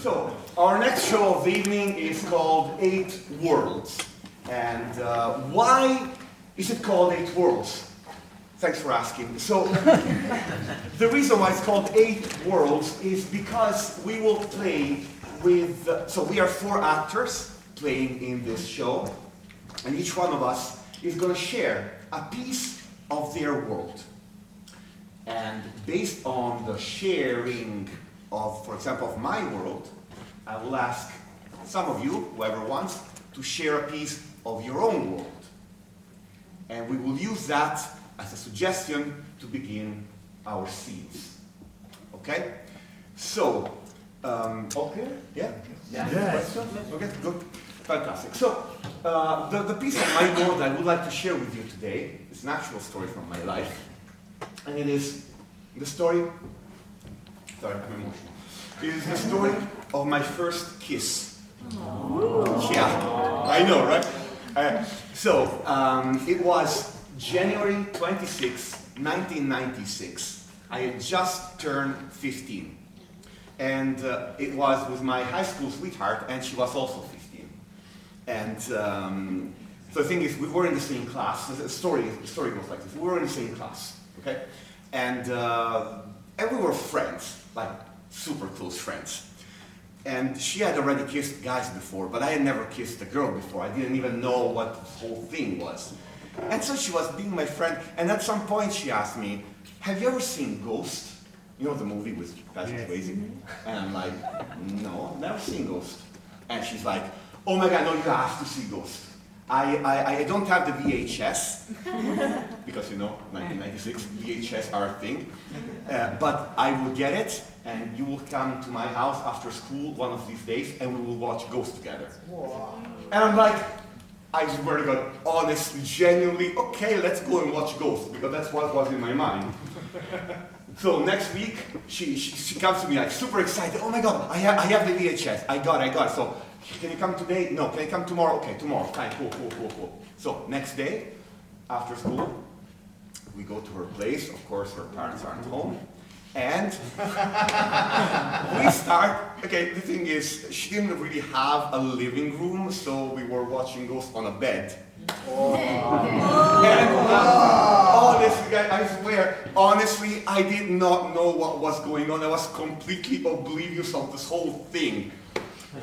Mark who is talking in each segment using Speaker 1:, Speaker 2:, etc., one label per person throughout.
Speaker 1: So, our next show of the evening is called 8 Worlds. And why is it called 8 Worlds? Thanks for asking. So, the reason why it's called 8 Worlds is because we will play with, so we are 4 actors playing in this show, and each one of us is going to share a piece of their world. And based on the sharing of, for example, of my world, I will ask some of you, whoever wants, to share a piece of your own world. And we will use that as a suggestion to begin our scenes. Okay? So, okay? Yeah? Yes. Okay, good. Fantastic. So, the piece of my world I would like to share with you today is an actual story from my life. And it is the story, sorry, I'm emotional. It is the story of my first kiss. Yeah, I know, right? It was January 26, 1996. I had just turned 15. And it was with my high school sweetheart, and she was also 15. And so the thing is, we were in the same class. The story goes like this. We were in the same class, okay? And we were friends, like super close friends. And she had already kissed guys before, but I had never kissed a girl before. I didn't even know what the whole thing was. And so she was being my friend, and at some point she asked me, have you ever seen Ghost? You know the movie with Patrick Swayze? And I'm like, no, I've never seen Ghost. And she's like, oh my God, no, you have to see Ghost. I don't have the VHS, because you know, 1996, VHS are a thing. But I will get it, and you will come to my house after school one of these days, and we will watch Ghost together. Whoa. And I'm like, I swear to God, honestly, genuinely, okay, let's go and watch Ghost, because that's what was in my mind. So next week, she comes to me like super excited. Oh my God, I have the VHS. I got it. So can you come today? No. Can you come tomorrow? Okay, tomorrow. Fine. Cool. So next day, after school, we go to her place. Of course, her parents aren't home. And we start, okay, the thing is, she didn't really have a living room, so we were watching Ghost on a bed. Oh. And honestly, I swear, honestly, I did not know what was going on. I was completely oblivious of this whole thing.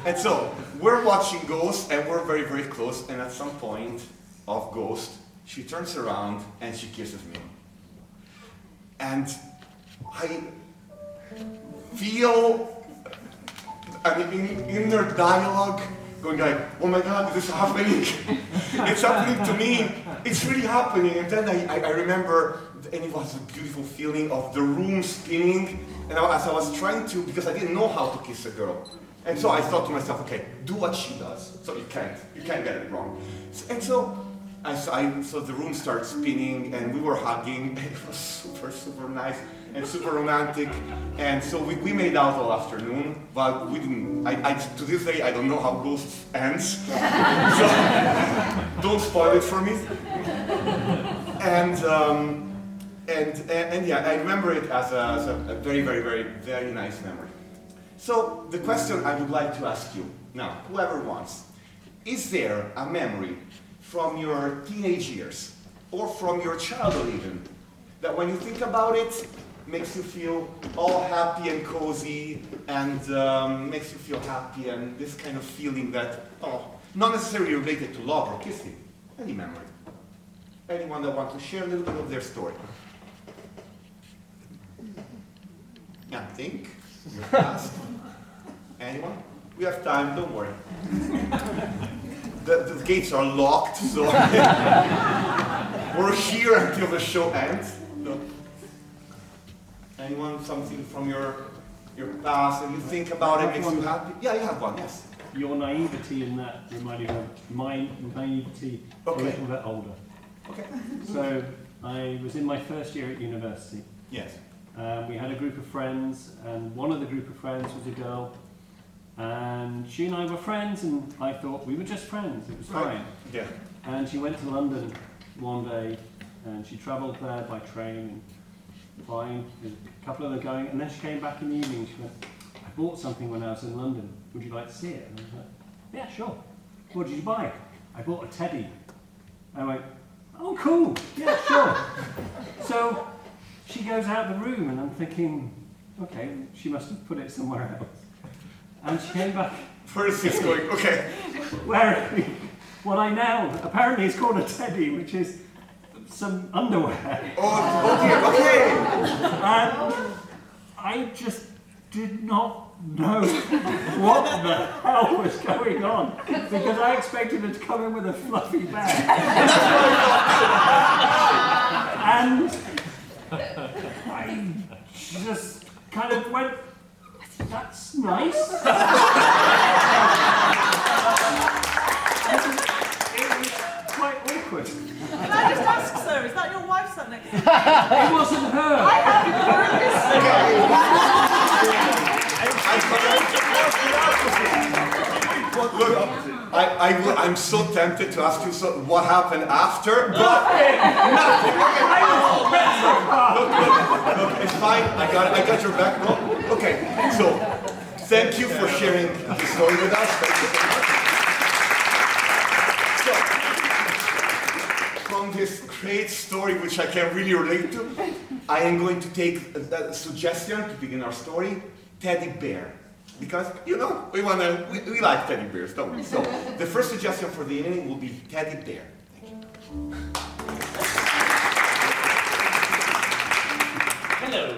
Speaker 1: And so, we're watching Ghost, and we're very, very close, and at some point of Ghost, she turns around and she kisses me. And I feel an inner dialogue going like, oh my God, this is happening. It's happening to me. It's really happening. And then I remember, and it was a beautiful feeling of the room spinning. And as I was trying to, because I didn't know how to kiss a girl. And so I thought to myself, okay, do what she does. So you can't get it wrong. And so the room started spinning, and we were hugging, and it was super, super nice and super romantic. And so we made out all afternoon, but we didn't, to this day, I don't know how Ghost ends. So don't spoil it for me. And yeah, I remember it as a very, very, very, very nice memory. So the question I would like to ask you now, whoever wants, is there a memory from your teenage years, or from your childhood even, that when you think about it, makes you feel all happy and cozy, and makes you feel happy, and this kind of feeling that, not necessarily related to love or kissing, any memory. Anyone that wants to share a little bit of their story? Yeah, think. Ask. Anyone? We have time, don't worry. The gates are locked, so we're here until the show ends. So. Anyone, something from your past, and you think about it, makes you happy? Yeah, you have one, yes.
Speaker 2: Your naivety in that reminded me of my naivety a little bit older.
Speaker 1: Okay.
Speaker 2: So I was in my first year at university.
Speaker 1: Yes.
Speaker 2: We had a group of friends, and one of the group of friends was a girl, and she and I were friends, and I thought we were just friends, it was fine.
Speaker 1: Yeah.
Speaker 2: And she went to London one day, and she travelled there by train, and fine, there's a couple of them going, and then she came back in the evening, she went, I bought something when I was in London. Would you like to see it? And I was like, yeah, sure. What did you buy? I bought a teddy. I went, oh, cool. Yeah, sure. So she goes out the room, and I'm thinking, okay, she must have put it somewhere else. And she came back.
Speaker 1: Where is this going? Okay.
Speaker 2: Wearing what I now apparently is called a teddy, which is some underwear.
Speaker 1: Oh dear, okay.
Speaker 2: And I just did not know what the hell was going on, because I expected her to come in with a fluffy bag. And I just kind of went, that's nice. It was quite awkward.
Speaker 3: Can I just ask, sir, is that your wife sat next to you?
Speaker 2: It wasn't her.
Speaker 3: I haven't heard this.
Speaker 1: Look, I'm so tempted to ask you what happened after, but nothing. Look, it's fine. I got your back. No? Okay, so thank you for sharing the story with us. Thank you so much. So, from this great story, which I can really relate to, I am going to take a suggestion to begin our story: teddy bear. Because, you know, we like teddy bears, don't we? So, the first suggestion for the evening will be teddy bear. Thank you.
Speaker 4: Hello.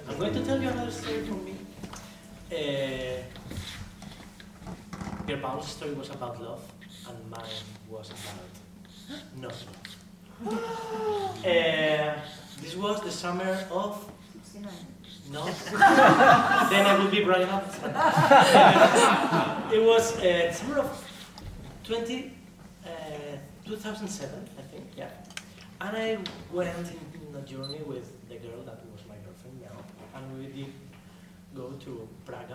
Speaker 4: I'm going to tell you another story from me. Pierpaolo's story was about love, and mine was about not love. This was the summer of
Speaker 3: 69.
Speaker 4: no. Then I will be Brian up. It was summer of 2007, I think, yeah. And I went in a journey with the girl that was my girlfriend now, and we did go to Prague,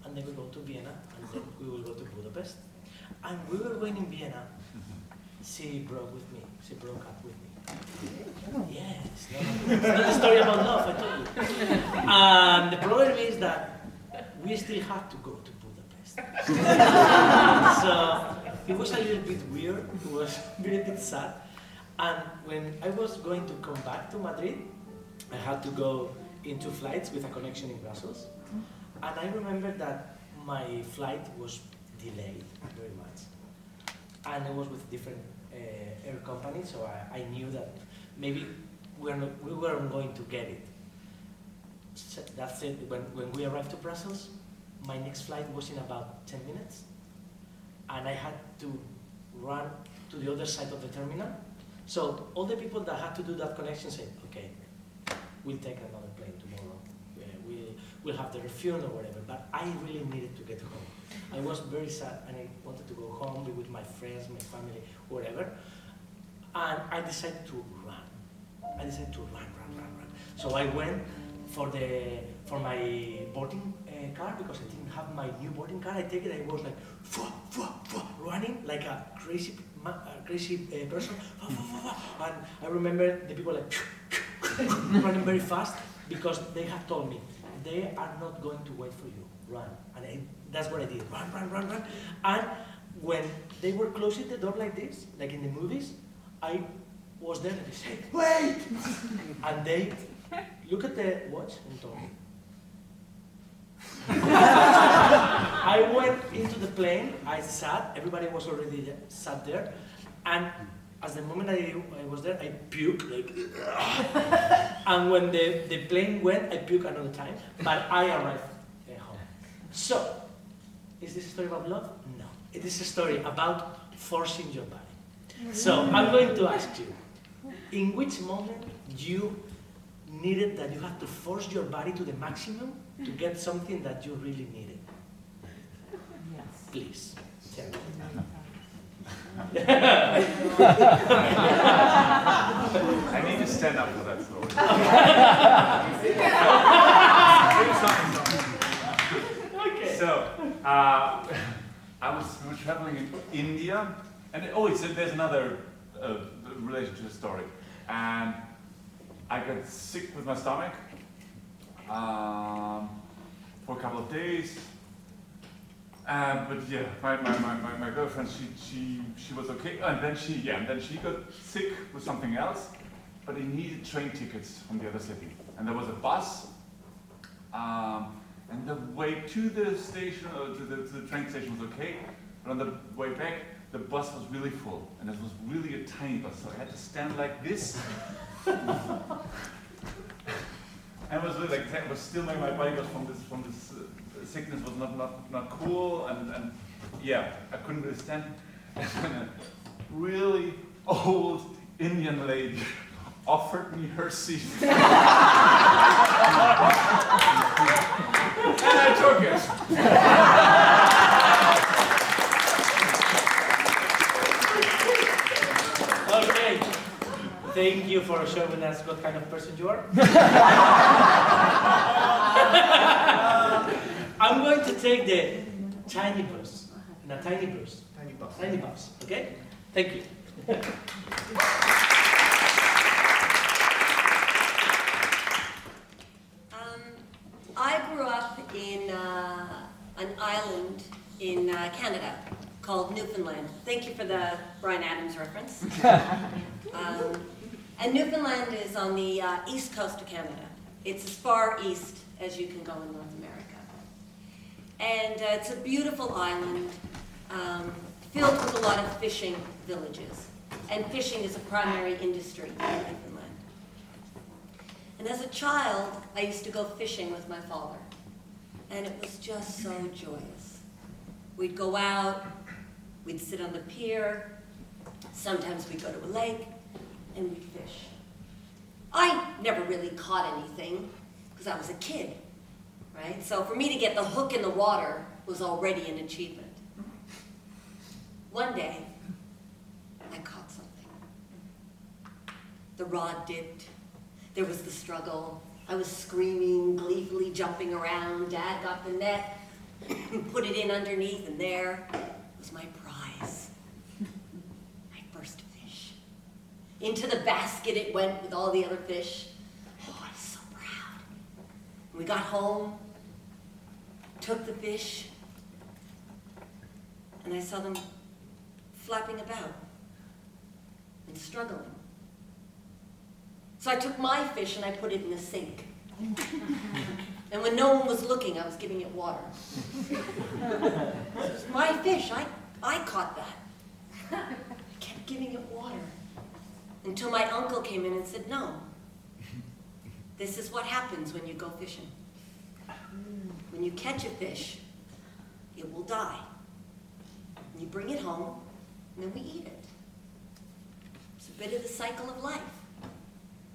Speaker 4: and then we go to Vienna, and then we will go to Budapest. And we were going in Vienna. She broke with me. She broke up with me. Yes, it's not a story about love, I told you. And the problem is that we still had to go to Budapest. So it was a little bit weird, it was a little bit sad. And when I was going to come back to Madrid, I had to go in 2 flights with a connection in Brussels. And I remember that my flight was delayed very much. And it was with different air companies, so I knew that maybe we weren't going to get it. So that's it. When we arrived to Brussels, my next flight was in about 10 minutes, and I had to run to the other side of the terminal. So all the people that had to do that connection said, okay, we'll take another plane tomorrow. We'll have the refuel or whatever, but I really needed to get home. I was very sad and I wanted to go home, be with my friends, my family, whatever. And I decided to run. I decided to run. So I went for my boarding car, because I didn't have my new boarding car. I take it, I was like, running like a crazy person. And I remember the people like, running very fast, because they had told me, they are not going to wait for you, run. And that's what I did, run. And when they were closing the door like this, like in the movies, I was there and they said, wait! And they look at the watch and told me. I went into the plane, I sat, everybody was already sat there, and as the moment I was there, I puked, like, and when the plane went, I puked another time, but I arrived home. So, is this a story about love? No. It is a story about forcing your body. So, I'm going to ask you, in which moment you needed that you had to force your body to the maximum to get something that you really needed?
Speaker 3: Yes.
Speaker 4: Please, tell me.
Speaker 5: I need to stand up for that story.
Speaker 4: Okay.
Speaker 5: So, we were traveling in India, and there's another relation to the story. And I got sick with my stomach, for a couple of days. But yeah, my girlfriend, she was okay, and then she got sick with something else, but he needed train tickets from the other city, and there was a bus, and the way to the station, or to the train station was okay, but on the way back, the bus was really full, and it was really a tiny bus, so I had to stand like this. And it was really like, it was still my body was from this sickness was not cool, and yeah, I couldn't really stand. And then a really old Indian lady offered me her seat. And I took it.
Speaker 4: Okay. Thank you for showing us what kind of person you are. I'm going to take the tiny bus. No, tiny bus.
Speaker 1: Tiny bus.
Speaker 4: Tiny bus. Okay? Thank you.
Speaker 6: I grew up in an island in Canada called Newfoundland. Thank you for the Bryan Adams reference. And Newfoundland is on the east coast of Canada. It's as far east as you can go in North America. And it's a beautiful island filled with a lot of fishing villages. And fishing is a primary industry in Newfoundland. And as a child, I used to go fishing with my father. And it was just so joyous. We'd go out, we'd sit on the pier, sometimes we'd go to a lake, and we'd fish. I never really caught anything, because I was a kid, right? So for me to get the hook in the water was already an achievement. One day, I caught something. The rod dipped. There was the struggle. I was screaming, gleefully jumping around. Dad got the net, put it in underneath, and there was my prize. My first fish. Into the basket it went with all the other fish. Oh, I was so proud. We got home, took the fish, and I saw them flapping about and struggling. So I took my fish and I put it in the sink. And when no one was looking, I was giving it water. It was my fish. I caught that. I kept giving it water until my uncle came in and said, no, this is what happens when you go fishing. When you catch a fish, it will die. And you bring it home, and then we eat it. It's a bit of the cycle of life.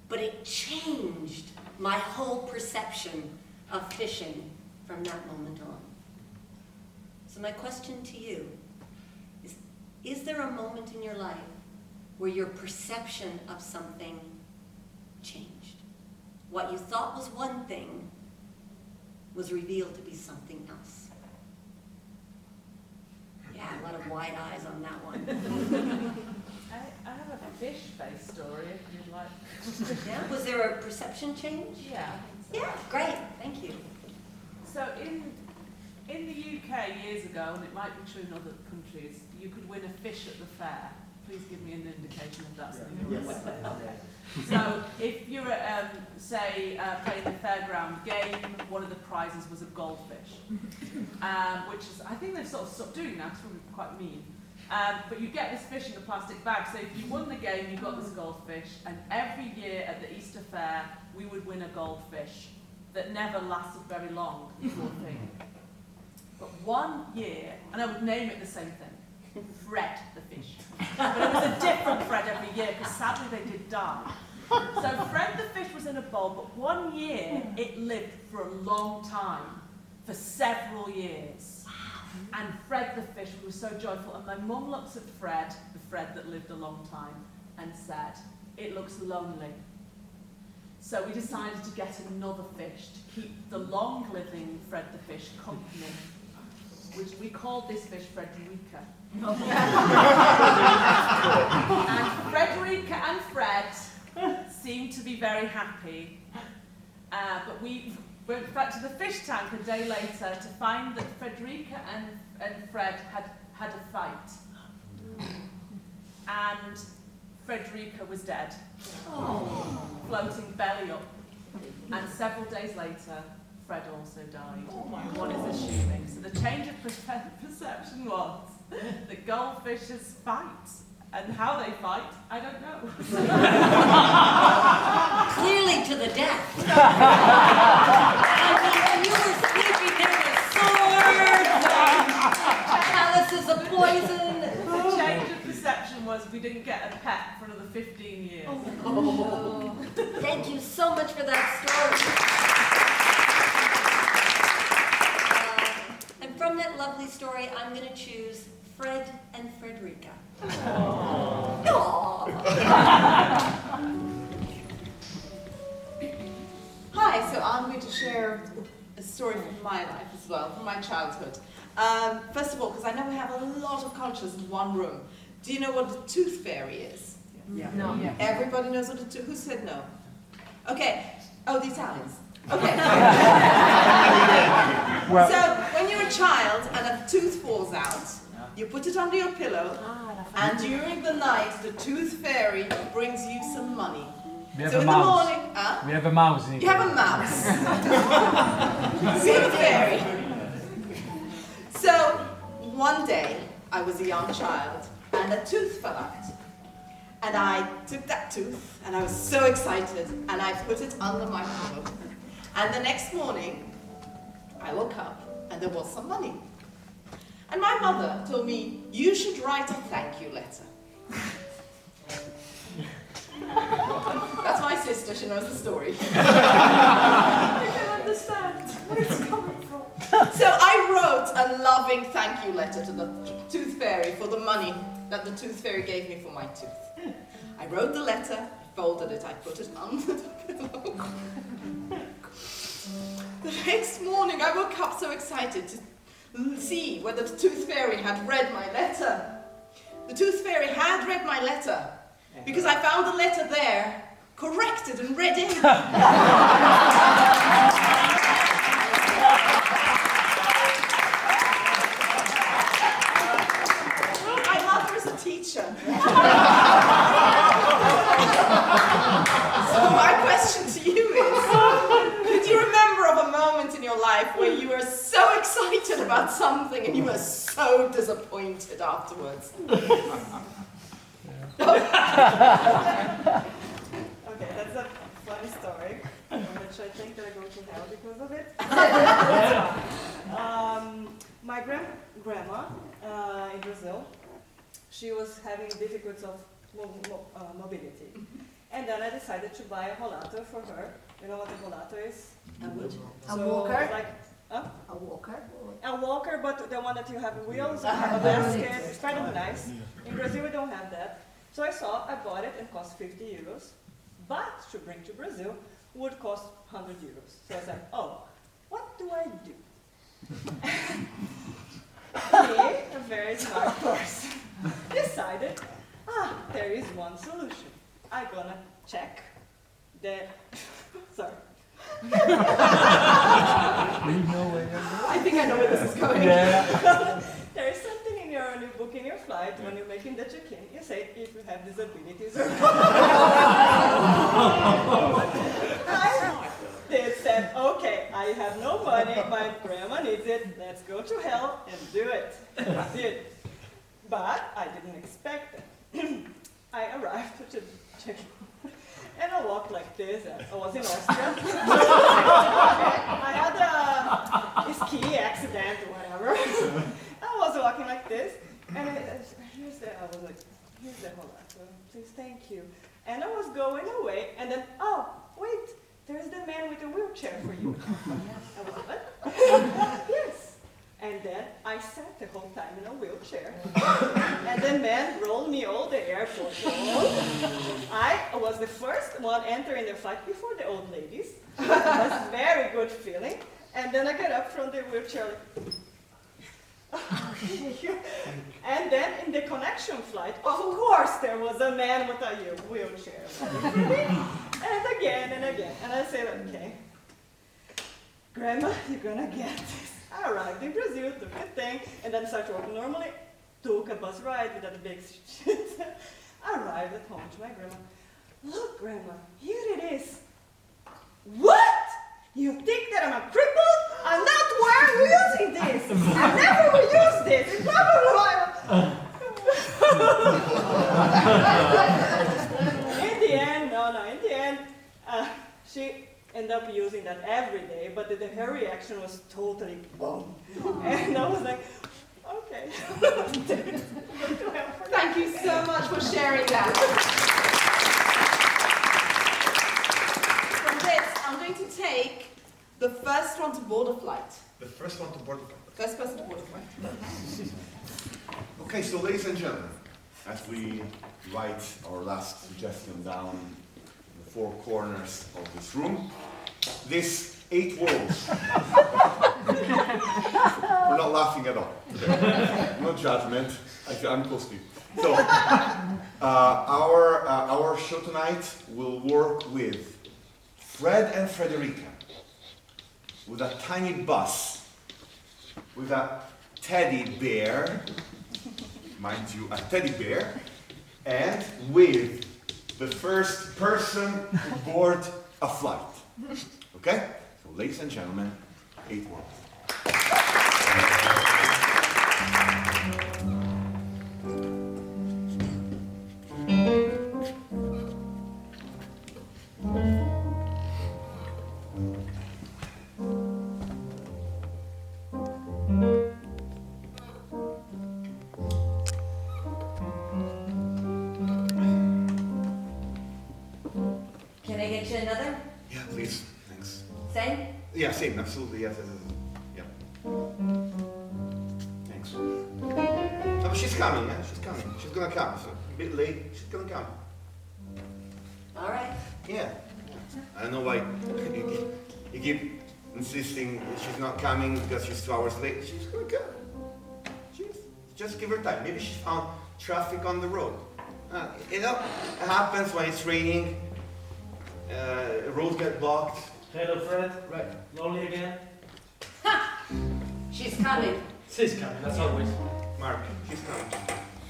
Speaker 6: But it changed my whole perception of fishing from that moment on. So my question to you is there a moment in your life where your perception of something changed? What you thought was one thing was revealed to be something else. Yeah, a lot of wide eyes on that one.
Speaker 3: I have a fish-based story if you'd like.
Speaker 6: Yeah, was there a perception change?
Speaker 3: Yeah.
Speaker 6: Yeah, great, thank you.
Speaker 3: So in the UK years ago, and it might be true in other countries, you could win a fish at the fair. Please give me an indication if that's something you're aware of. So if you're at, say, playing the fairground game, one of the prizes was a goldfish, which is, I think they've sort of stopped doing now, because it's quite mean. But you get this fish in a plastic bag, so if you won the game, you got this goldfish, and every year at the Easter Fair, we would win a goldfish that never lasted very long, poor thing. But one year, and I would name it the same thing, Fred the fish. But it was a different Fred every year, because sadly they did die. So Fred the fish was in a bowl, but one year it lived for a long time, for several years. And Fred the fish was so joyful, and my mum looked at Fred, the Fred that lived a long time, and said, it looks lonely. So we decided to get another fish to keep the long-living Fred the fish company, which we called this fish Frederica. And Frederica and Fred seemed to be very happy, but when went back to the fish tank a day later to find that Frederica and Fred had a fight. And Frederica was dead, floating belly up. And several days later, Fred also died. One is assuming. So the change of perception was that goldfishes fight. And how they fight, I don't know.
Speaker 6: Clearly to the death. I mean, when you were sleeping, there were swords and chalices of poison.
Speaker 3: The change of perception was we didn't get a pet for another 15 years.
Speaker 6: Oh. Thank you so much for that story. And from that lovely story, I'm going to choose Fred and Frederica.
Speaker 7: Hi, so I'm going to share a story from my life as well, from my childhood. First of all, because I know we have a lot of cultures in one room. Do you know what a tooth fairy is?
Speaker 3: Yeah. No. Yeah.
Speaker 7: Everybody knows what a tooth. Who said no? Okay. Oh, the Italians. Okay. So when you're a child and a tooth falls out, you put it under your pillow, and during the night, the tooth fairy brings you some money. So in the morning,
Speaker 8: we have a mouse in
Speaker 7: you have a mouse. See the fairy. So one day, I was a young child, and a tooth fell out. And I took that tooth, and I was so excited, and I put it under my pillow. And the next morning, I woke up, and there was some money. And my mother told me, you should write a thank you letter. That's my sister, she knows the story. I can understand where it's coming from. So I wrote a loving thank you letter to the tooth fairy for the money that the tooth fairy gave me for my tooth. I wrote the letter, I folded it, I put it under the pillow. The next morning I woke up so excited to see whether the tooth fairy had read my letter. The tooth fairy had read my letter because I found the letter there, corrected and read in. My mother is a teacher. So my question to you is, could you remember of a moment in your life where you were so excited about something and you were so disappointed afterwards?
Speaker 9: Okay, that's a funny story, which I think that I go to hell because of it. My grandma in Brazil, she was having difficulties of mobility. And then I decided to buy a rollator for her. You know what a rollator is?
Speaker 6: A
Speaker 9: So
Speaker 6: walker?
Speaker 9: it's like,
Speaker 6: A walker?
Speaker 9: a walker, but the one that you have wheels, and have a basket. It's kind of nice. In Brazil, we don't have that. So I bought it and cost 50 euros. But to bring to Brazil would cost 100 euros. So I was like, oh, what do I do? Me, a very smart person, decided, there is one solution. I'm gonna check the, sorry.
Speaker 7: I think I know where this is going.
Speaker 9: There is something in your new book, in your flight, when you're making the check-in, you say if you have disabilities or not. They said, okay, I have no money, my grandma needs it, let's go to hell and do it. I did. But I didn't expect it. I arrived to the check-in. And I walked like this. I was in Austria. I had a ski accident or whatever. I was walking like this, and I was like, here's the rollator, please, thank you. And I was going away, and then, oh, wait, there's the man with the wheelchair for you. I was like, what? Yes. And then I sat the whole time in a wheelchair. And the man rolled me all the airport. I was the first one entering the flight before the old ladies. It was a very good feeling. And then I got up from the wheelchair. And then in the connection flight, of course there was a man with a wheelchair. And again and again. And I said, okay. Grandma, you're gonna get this. I arrived in Brazil, took a thing, and then started walking normally. Took a bus ride without a big shit. I arrived at home to my grandma. Look, Grandma, here it is. What? You think that I'm a cripple? I'm not using this. I never will use this. It's blah, blah, blah. In the end, she ended up using that every day, but her reaction was totally boom. And I was like, okay.
Speaker 7: Thank you so much for sharing that. From this, I'm going to take the first one to board a flight.
Speaker 1: The first one to board the plane.
Speaker 7: First person to board a flight.
Speaker 1: Okay, so ladies and gentlemen, as we write our last suggestion down in the four corners of this room, this 8 walls. We're not laughing at all. Okay. No judgment. I'm close to you. So, our show tonight will work with Fred and Frederica, with a tiny bus, with a teddy bear, mind you, a teddy bear, and with the first person to board a flight. Okay? So, ladies and gentlemen, 8 words.
Speaker 6: Can I get you another?
Speaker 1: Yeah, please. Thanks.
Speaker 6: Same?
Speaker 1: Yeah, same. Absolutely. Yes. Yeah. Thanks. No, but she's coming. Yeah, she's coming. She's gonna come. So, a bit late. She's gonna come.
Speaker 6: All right.
Speaker 1: Yeah. I don't know why you keep insisting that she's not coming because she's 2 hours late. She's gonna come. Just give her time. Maybe she found traffic on the road. You know, it happens when it's raining. Roads get blocked.
Speaker 4: Hello, Fred.
Speaker 1: Right.
Speaker 4: Lonely again?
Speaker 6: She's coming.
Speaker 4: She's coming, that's always.
Speaker 1: Mark, she's coming.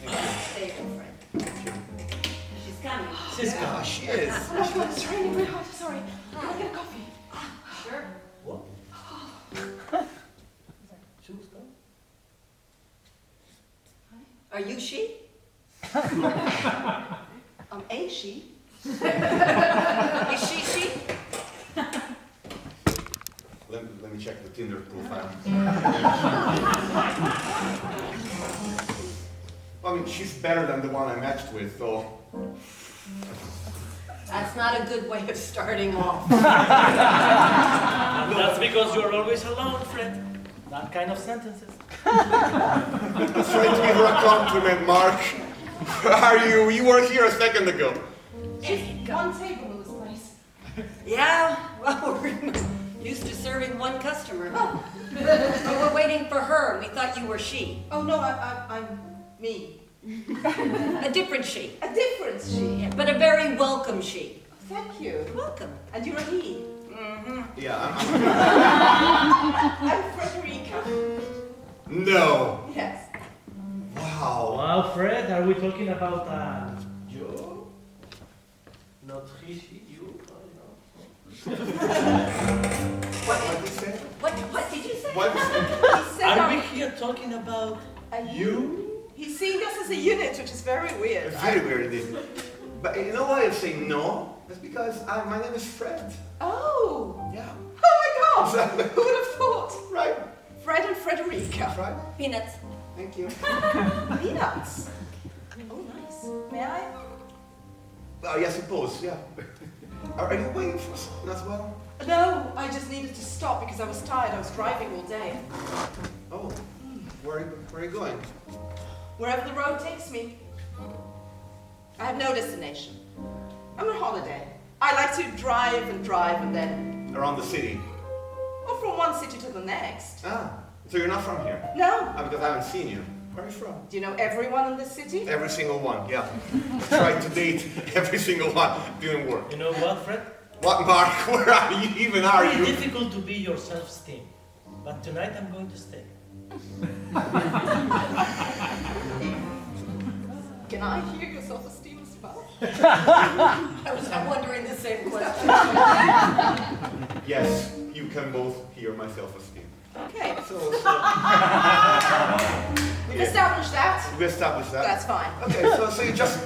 Speaker 1: Thank you.
Speaker 6: Stay here, Fred.
Speaker 1: Thank you.
Speaker 6: She's coming.
Speaker 4: She's
Speaker 1: Yeah,
Speaker 4: coming.
Speaker 1: she is.
Speaker 7: Oh, it's raining really hard. Sorry. Can I get a coffee?
Speaker 6: Sure.
Speaker 4: What? She was coming.
Speaker 6: Are you she?
Speaker 7: I'm a she.
Speaker 6: Is she?
Speaker 1: Let me check the Tinder profile. I mean, she's better than the one I matched with, so.
Speaker 6: That's not a good way of starting off.
Speaker 4: That's because you're always alone, Fred. That kind of sentences.
Speaker 1: I was trying to give her a compliment, Mark. Where are you? You were here a second ago.
Speaker 7: Just one table in this place.
Speaker 6: Yeah, well, we're used to serving one customer. But we're waiting for her, and we thought you were she.
Speaker 7: Oh no, I'm me.
Speaker 6: A different she.
Speaker 7: A different she.
Speaker 6: Yeah, but a very welcome she.
Speaker 7: Thank you.
Speaker 6: Welcome.
Speaker 7: And you're a he.
Speaker 6: Mm-hmm.
Speaker 1: Yeah,
Speaker 7: I'm Frederica.
Speaker 1: No.
Speaker 7: Yes.
Speaker 1: Wow.
Speaker 4: Wow, Fred, are we talking about you? Not he, she, you?
Speaker 1: What did you say?
Speaker 6: What did you say?
Speaker 1: What?
Speaker 7: He said
Speaker 4: Are we here talking about
Speaker 7: you? He's seeing us as a unit, which is very weird.
Speaker 1: It's very weird indeed. But you know why I say no? It's because my name is Fred.
Speaker 7: Oh.
Speaker 1: Yeah.
Speaker 7: Oh my God.
Speaker 1: Exactly.
Speaker 7: Who would have thought?
Speaker 1: Right.
Speaker 7: Fred and Frederica.
Speaker 1: Right.
Speaker 6: Peanuts.
Speaker 1: Thank you.
Speaker 7: Peanuts. Oh, nice. May I?
Speaker 1: Yeah, I suppose. Yeah. Are you waiting for something as well?
Speaker 7: No, I just needed to stop because I was tired. I was driving all day.
Speaker 1: Oh. Where are you going?
Speaker 7: Wherever the road takes me. I have no destination. I'm on holiday. I like to drive and then,
Speaker 1: Around the city.
Speaker 7: or from one city to the next.
Speaker 1: Ah. So you're not from here?
Speaker 7: No.
Speaker 1: Because I haven't seen you. Where are you from?
Speaker 7: Do you know everyone in this city?
Speaker 1: Every single one. Yeah. I tried to date every single one. Didn't work.
Speaker 4: You know what, Fred?
Speaker 1: What, Mark? Where are you? Even are
Speaker 4: It's
Speaker 1: you?
Speaker 4: difficult to be your self-esteem, but tonight I'm going to stay.
Speaker 7: Can I hear your self-esteem as well?
Speaker 6: I was wondering the same question.
Speaker 1: Yes, you can both hear my self-esteem.
Speaker 7: Okay,
Speaker 1: So
Speaker 7: we've
Speaker 1: Yeah.
Speaker 7: established that.
Speaker 1: we established that.
Speaker 7: That's fine.
Speaker 1: Okay, so you're just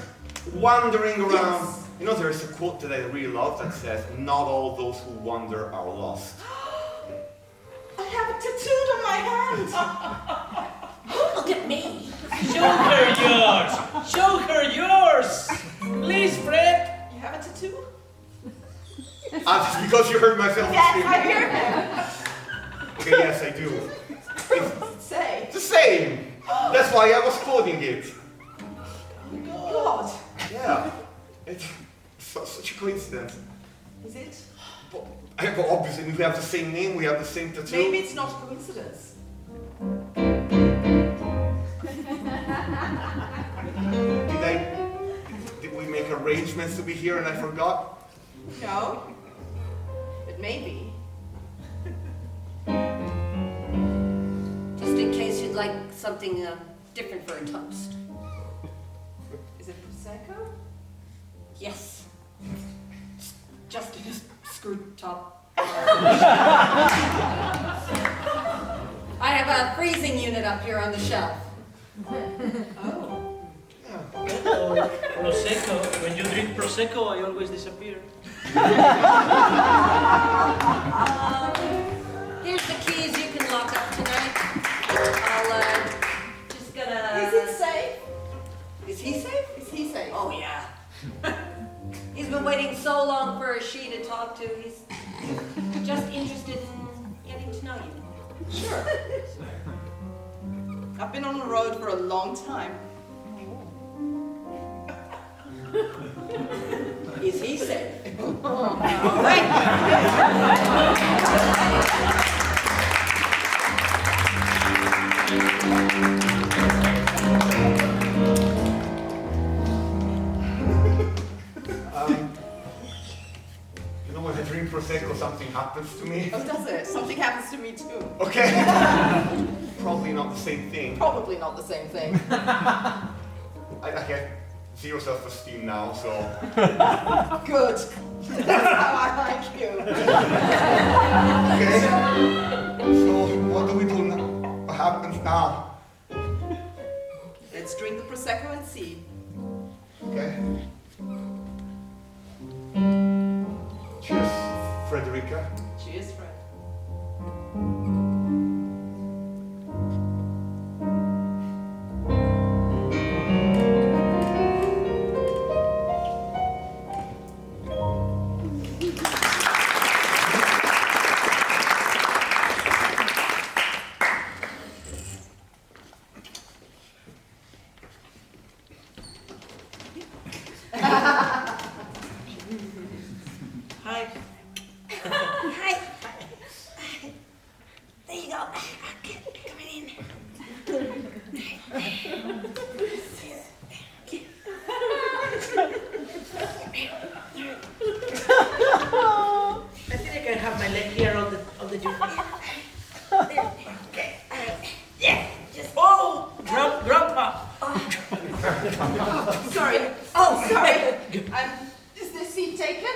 Speaker 1: wandering around.
Speaker 7: Yes.
Speaker 1: You know, there's a quote that I really love that says, "Not all those who wander are lost."
Speaker 7: I have it tattooed on my hand.
Speaker 6: Look at me.
Speaker 4: Show her yours! Show her yours! Please, Fred!
Speaker 7: You have a tattoo?
Speaker 1: Because you heard my
Speaker 7: Yes,
Speaker 1: self-esteem.
Speaker 7: I hear him.
Speaker 1: Okay, yes, I do.
Speaker 7: Say.
Speaker 1: It's the same. That's why I was quoting it.
Speaker 7: God.
Speaker 1: Yeah. It's such a coincidence.
Speaker 7: Is it?
Speaker 1: But obviously, we have the same name, we have the same tattoo.
Speaker 7: Maybe it's not a coincidence.
Speaker 1: Did we make arrangements to be here and I forgot?
Speaker 7: No. But maybe.
Speaker 6: Just in case you'd like something different for a toast.
Speaker 7: Is it Prosecco?
Speaker 6: Yes. Just in a screwed top. I have a freezing unit up here on the shelf.
Speaker 7: Oh.
Speaker 4: Oh, Prosecco. When you drink Prosecco, I always disappear.
Speaker 6: Here's the keys you can lock up tonight. I'll just gonna...
Speaker 7: Is it safe?
Speaker 6: Is he safe?
Speaker 7: Is he safe?
Speaker 6: Oh yeah. He's been waiting so long for a she to talk to. He's just interested in getting to know you.
Speaker 7: Sure. I've been on the road for a long time.
Speaker 6: Is he safe?
Speaker 7: All right.
Speaker 1: You know, when I drink Prosecco, something happens to me.
Speaker 7: Oh, does it? Something happens to me too.
Speaker 1: Okay. Probably not the same thing.
Speaker 7: Probably not the same thing.
Speaker 1: I get zero self-esteem now, so.
Speaker 7: Good. That's how I like you.
Speaker 1: Okay. So, what do we do now? What happens now?
Speaker 7: Let's drink the Prosecco and see.
Speaker 1: Okay. Cheers, Frederica.
Speaker 7: Cheers, Fred.
Speaker 4: Hi.
Speaker 6: Hi. There you go. Okay, come in.
Speaker 4: I think I can have my leg here on the
Speaker 6: Okay. Yeah. Just.
Speaker 4: Oh, grandpa.
Speaker 7: Sorry.
Speaker 6: Oh,
Speaker 7: Sorry. Is this seat taken?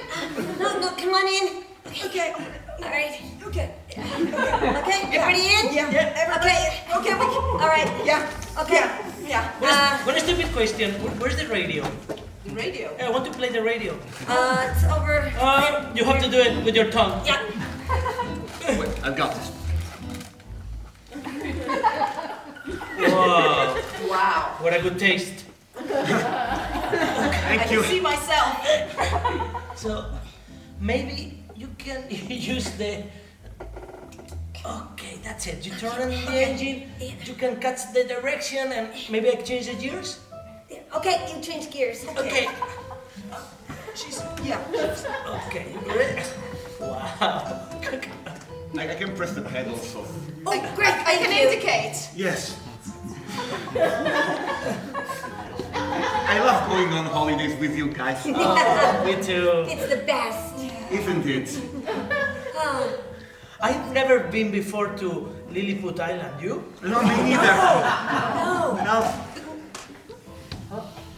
Speaker 6: No, come on in. Okay. All right. Okay. Okay. Everybody in?
Speaker 7: Yeah.
Speaker 6: Okay. Okay. All right.
Speaker 7: Yeah.
Speaker 6: Okay.
Speaker 7: Yeah.
Speaker 4: One stupid question. Where's the radio?
Speaker 7: The radio.
Speaker 4: I want to play the radio.
Speaker 6: It's over.
Speaker 4: You have to do it with your tongue.
Speaker 6: Yeah.
Speaker 1: Wait, I've got this.
Speaker 4: Wow.
Speaker 7: Wow.
Speaker 4: What a good taste.
Speaker 7: I
Speaker 1: Thank you.
Speaker 7: can see myself.
Speaker 4: So, maybe you can use the... Okay, that's it. You turn on the engine, you can catch the direction, and maybe I change the gears?
Speaker 6: Okay, you change gears.
Speaker 4: Okay.
Speaker 7: Yeah.
Speaker 4: Okay. Ready? Wow.
Speaker 1: I can press the pedal, so.
Speaker 6: Oh, great.
Speaker 7: I can indicate.
Speaker 1: Yes. I love going on holidays with you guys.
Speaker 4: Oh, me too.
Speaker 6: It's the best.
Speaker 1: Isn't it?
Speaker 6: Oh,
Speaker 4: I've never been before to Lilliput Island. You?
Speaker 1: No, me neither.
Speaker 6: no.
Speaker 1: No.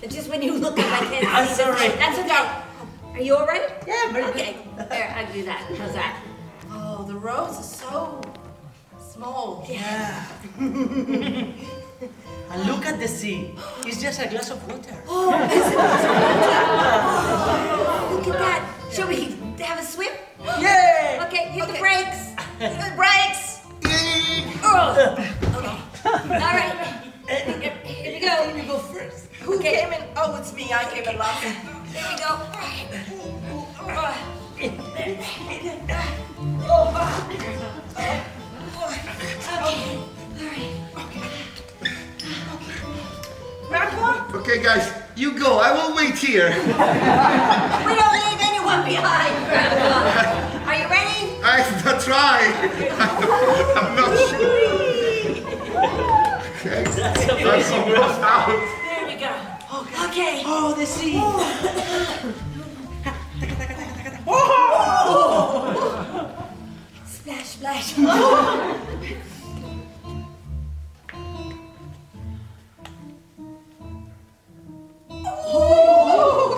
Speaker 6: Just when you look up, I can't
Speaker 4: I'm
Speaker 6: see.
Speaker 4: sorry.
Speaker 6: That's okay. Are you all right?
Speaker 4: Yeah, very
Speaker 6: Okay. There, I can do that. How's that?
Speaker 7: Oh, the roads are so small.
Speaker 4: Yeah. And look at the sea. It's just a glass of water.
Speaker 6: Oh, look at that. Shall we have a swim?
Speaker 4: Yay!
Speaker 6: Okay, hit the
Speaker 7: Okay.
Speaker 6: brakes. Hit the brakes.
Speaker 1: Yay!
Speaker 6: Oh, okay. All right. Here we go.
Speaker 4: You go first.
Speaker 7: Who
Speaker 6: Okay.
Speaker 7: came in? Oh, it's me. I came in last.
Speaker 6: There we go. Okay. All right.
Speaker 7: Grandpa?
Speaker 1: Okay, guys, you go. I will wait here.
Speaker 6: We don't leave anyone behind, Grandpa. Are you ready?
Speaker 1: I try. I'm not sure. Okay. That's almost out.
Speaker 6: There we go. Okay.
Speaker 4: Oh, the sea.
Speaker 6: Splash, splash.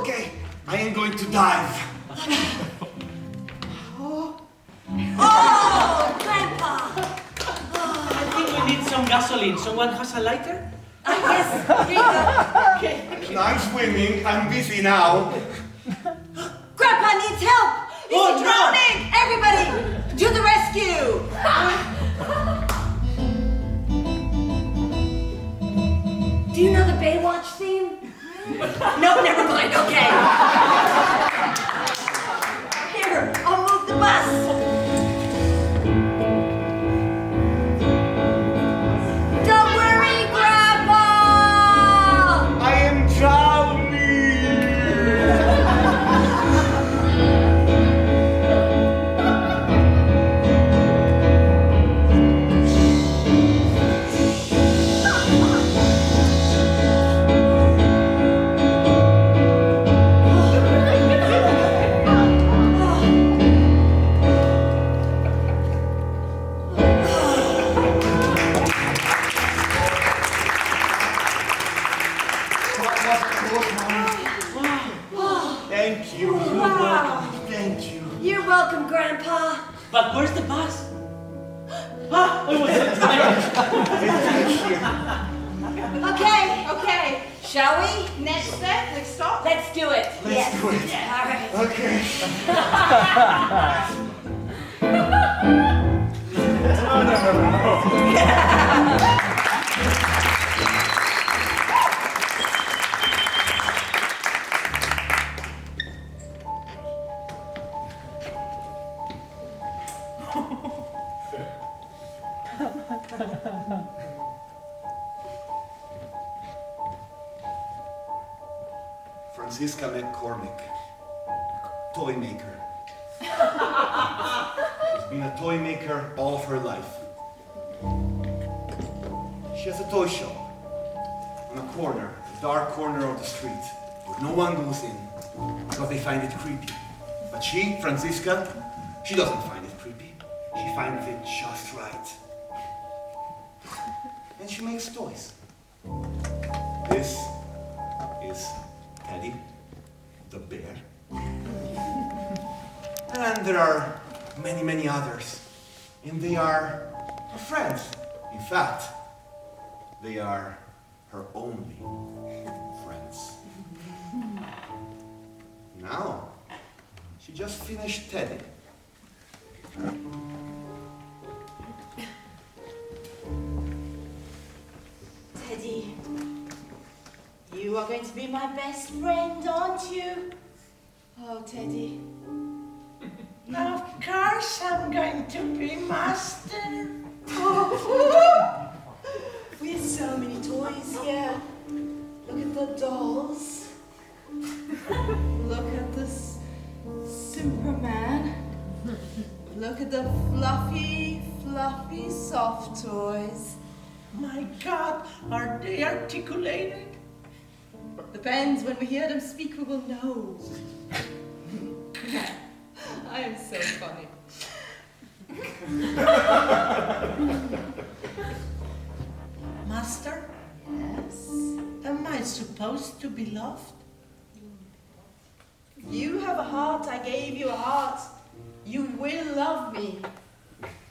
Speaker 1: Okay, I am going to dive.
Speaker 6: Oh, Grandpa.
Speaker 4: I think we need some gasoline. Someone has a lighter?
Speaker 6: Yes, here you go.
Speaker 1: I'm swimming. I'm busy now.
Speaker 6: Grandpa needs help. He's
Speaker 4: Oh, no.
Speaker 6: drowning. Everybody, to the rescue. Do you know the Baywatch theme? No, never mind. Okay. Here, I'll move the bus. Don't worry, Grandpa.
Speaker 1: I am drowning. Thank you.
Speaker 6: Wow.
Speaker 1: Thank you.
Speaker 6: You're welcome, Grandpa.
Speaker 4: But where's the bus? Ah, I was so tired.
Speaker 6: Okay,
Speaker 7: Okay.
Speaker 6: shall we?
Speaker 7: Next step. Next stop.
Speaker 6: Let's do it.
Speaker 1: Let's do it.
Speaker 6: All right.
Speaker 1: Okay. Franziska McCormick, toy maker. She's been a toy maker all of her life. She has a toy shop on a corner, a dark corner of the street, where no one goes in because they find it creepy. But she, Franziska, she doesn't find it creepy. She finds it just right. And she makes toys. This is Teddy, the bear. And there are many, many others. And they are her friends. In fact, they are her only friends. Now, she just finished Teddy.
Speaker 7: Teddy, you are going to be my best friend, aren't you? Oh, Teddy.
Speaker 4: Of course I'm going to be master.
Speaker 7: Oh. We have so many toys here. Look at the dolls. Look at this Superman. Look at the fluffy, fluffy soft toys.
Speaker 4: My God, are they articulated?
Speaker 7: Depends, when we hear them speak, we will know. I am so funny.
Speaker 8: Master,
Speaker 7: Yes?
Speaker 8: am I supposed to be loved?
Speaker 7: You have a heart, I gave you a heart. You will love me.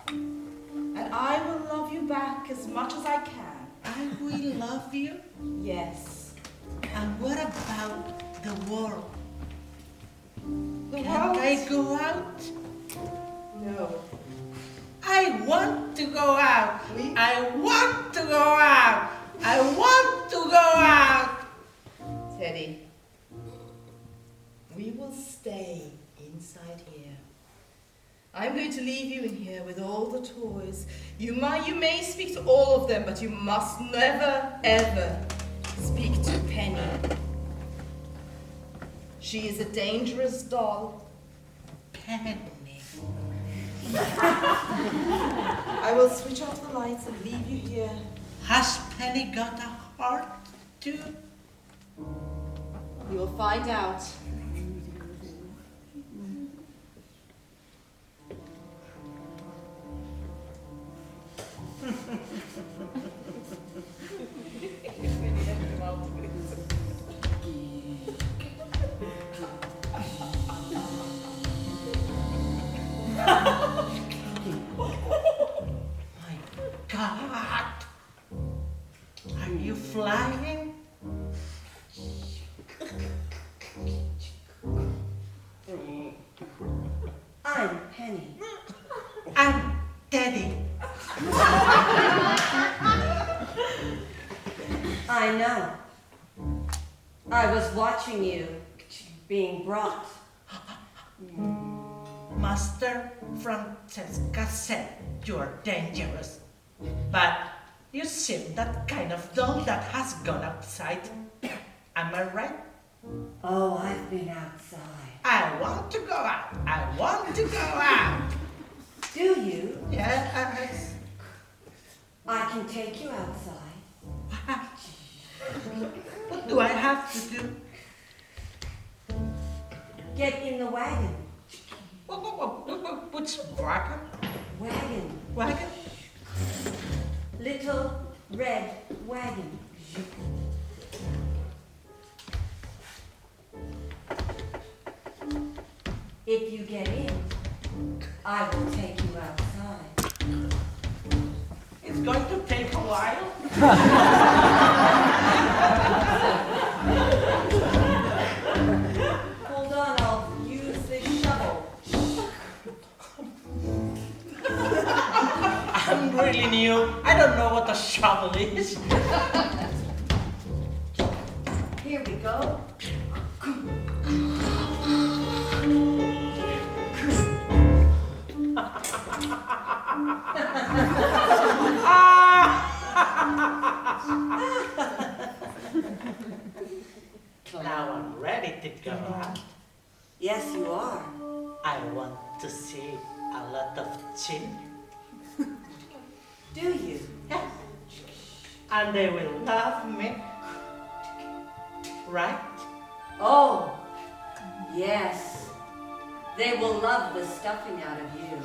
Speaker 7: And I will love you back as much as I can.
Speaker 8: I will love you.
Speaker 7: Yes.
Speaker 8: And what about the world?
Speaker 7: The
Speaker 8: Can
Speaker 7: world?
Speaker 8: I go out?
Speaker 7: No.
Speaker 8: I want to go out.
Speaker 7: We-
Speaker 8: I want to go out. I want to go out.
Speaker 7: Teddy, we will stay inside here. I'm going to leave you in here with all the toys. You may speak to all of them, but you must never, ever speak to Penny. She is a dangerous doll.
Speaker 8: Penny.
Speaker 7: I will switch off the lights and leave you here.
Speaker 8: Has Penny got a heart too?
Speaker 7: You will find out.
Speaker 8: My God! Are you flying?
Speaker 6: I'm Penny.
Speaker 8: I'm Teddy.
Speaker 6: I know. I was watching you being brought.
Speaker 8: Master Francesca said you're dangerous. But you seem that kind of doll that has gone outside. Am I right?
Speaker 6: Oh, I've been outside.
Speaker 8: I want to go out. I want to go out.
Speaker 6: Do you?
Speaker 8: Yes.
Speaker 6: I can take you outside.
Speaker 8: What do I have to do?
Speaker 6: Get in the wagon.
Speaker 8: Which wagon?
Speaker 6: Wagon.
Speaker 8: Wagon?
Speaker 6: Little red wagon. If you get in, I will take you outside.
Speaker 8: It's going to take a while.
Speaker 6: Hold on, I'll use this shovel.
Speaker 8: I'm really new. I don't know what a shovel is.
Speaker 6: Here we go.
Speaker 8: Now I'm ready to go out.
Speaker 6: Yes, you are.
Speaker 8: I want to see a lot of children.
Speaker 6: Do you?
Speaker 8: Yes. And they will love me. Right?
Speaker 6: Oh, yes. They will love the stuffing out of you.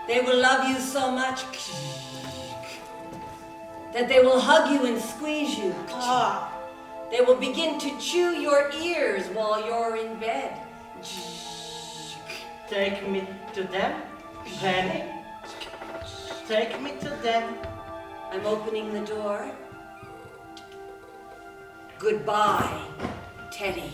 Speaker 6: They will love you so much that they will hug you and squeeze you.
Speaker 8: Ah,
Speaker 6: They will begin to chew your ears while you're in bed.
Speaker 8: take me to them, Penny. Take me to them.
Speaker 6: I'm opening the door. Goodbye, Teddy.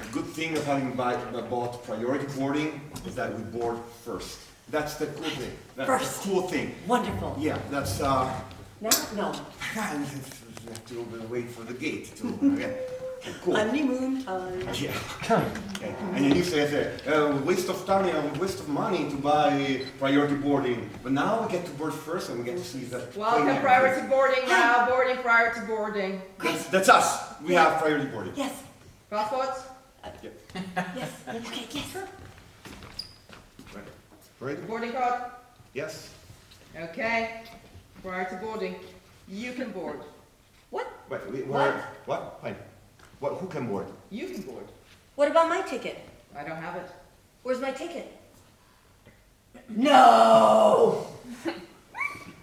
Speaker 1: The good thing of having bought priority boarding is that we board first. That's the cool thing. That's
Speaker 6: First.
Speaker 1: the cool thing.
Speaker 6: Wonderful.
Speaker 1: Yeah, that's
Speaker 6: Now? No.
Speaker 1: you have to wait for the gate to cool.
Speaker 6: Honeymoon time.
Speaker 1: Yeah. Okay. And then you say, waste of time and waste of money to buy priority boarding. But now we get to board first and we get to see the
Speaker 7: Welcome,
Speaker 1: plane
Speaker 7: priority boarding now. Boarding, priority boarding.
Speaker 1: That's us. We have priority boarding.
Speaker 6: Yes.
Speaker 7: Passports?
Speaker 6: Yes. Okay, yes.
Speaker 1: Right.
Speaker 7: Boarding card?
Speaker 1: Yes.
Speaker 7: Okay. Prior to boarding, you can board.
Speaker 6: What?
Speaker 1: Wait,
Speaker 6: What?
Speaker 1: What? Wait. What? Who can board?
Speaker 7: You can board.
Speaker 6: What about my ticket?
Speaker 7: I don't have it.
Speaker 6: Where's my ticket? No!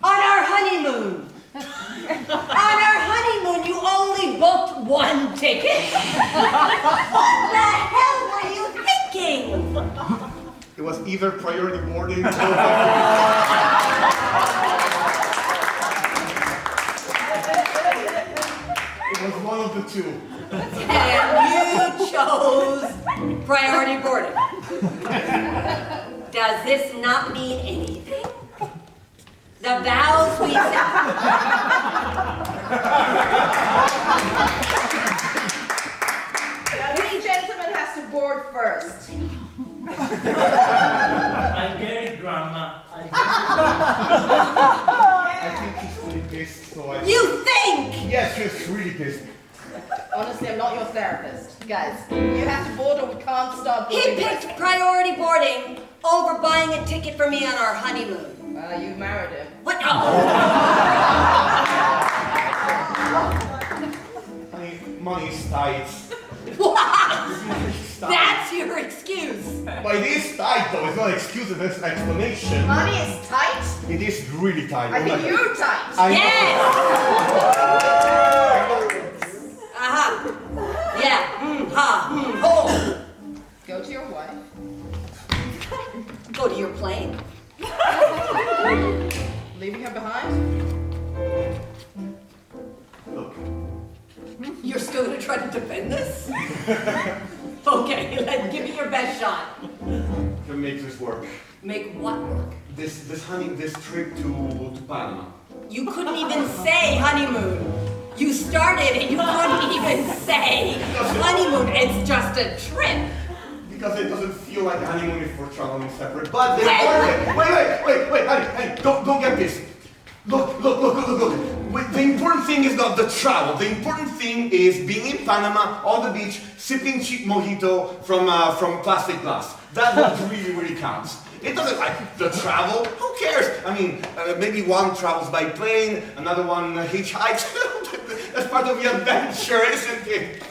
Speaker 6: On our honeymoon! On our honeymoon, you only booked one ticket? What the hell were you thinking?
Speaker 1: It was either priority boarding or... It was one of the two.
Speaker 6: And you chose priority boarding. Does this not mean anything? The vows we said.
Speaker 7: This gentleman has to board first.
Speaker 4: I get it, Grandma.
Speaker 1: I think he's really pissed, so I...
Speaker 6: You think?
Speaker 1: Yes, he's really pissed.
Speaker 7: Honestly, I'm not your therapist. Guys, you have to board or we can't start
Speaker 6: He
Speaker 7: boarding.
Speaker 6: picked priority boarding over buying a ticket for me on our honeymoon.
Speaker 7: Well, you married him.
Speaker 6: What?
Speaker 1: Honey, money's tight.
Speaker 6: What?
Speaker 1: It's tight.
Speaker 6: That's your excuse.
Speaker 1: But it is tight though, it's not an excuse, it's an explanation.
Speaker 7: Money is tight?
Speaker 1: It is really tight.
Speaker 7: I think you're tight.
Speaker 6: Yes! Aha. Yeah. Ha. Oh.
Speaker 7: Go to your wife.
Speaker 6: Go to your plane.
Speaker 7: Leaving her behind?
Speaker 1: Look,
Speaker 6: You're still gonna try to defend this? Okay, give me your best shot.
Speaker 1: can make this work.
Speaker 6: Make what work?
Speaker 1: This trip to Panama.
Speaker 6: You couldn't even say honeymoon. You started and you couldn't even say honeymoon. It's just a trip.
Speaker 1: Because it doesn't feel like a honeymoon if we're traveling separate. But the important wait, honey, don't get this. Look. The important thing is not the travel. The important thing is being in Panama on the beach, sipping cheap mojito from plastic glass. That's what really counts. It doesn't like the travel. Who cares? I mean, maybe one travels by plane, another one hitchhikes. That's part of the adventure, isn't it?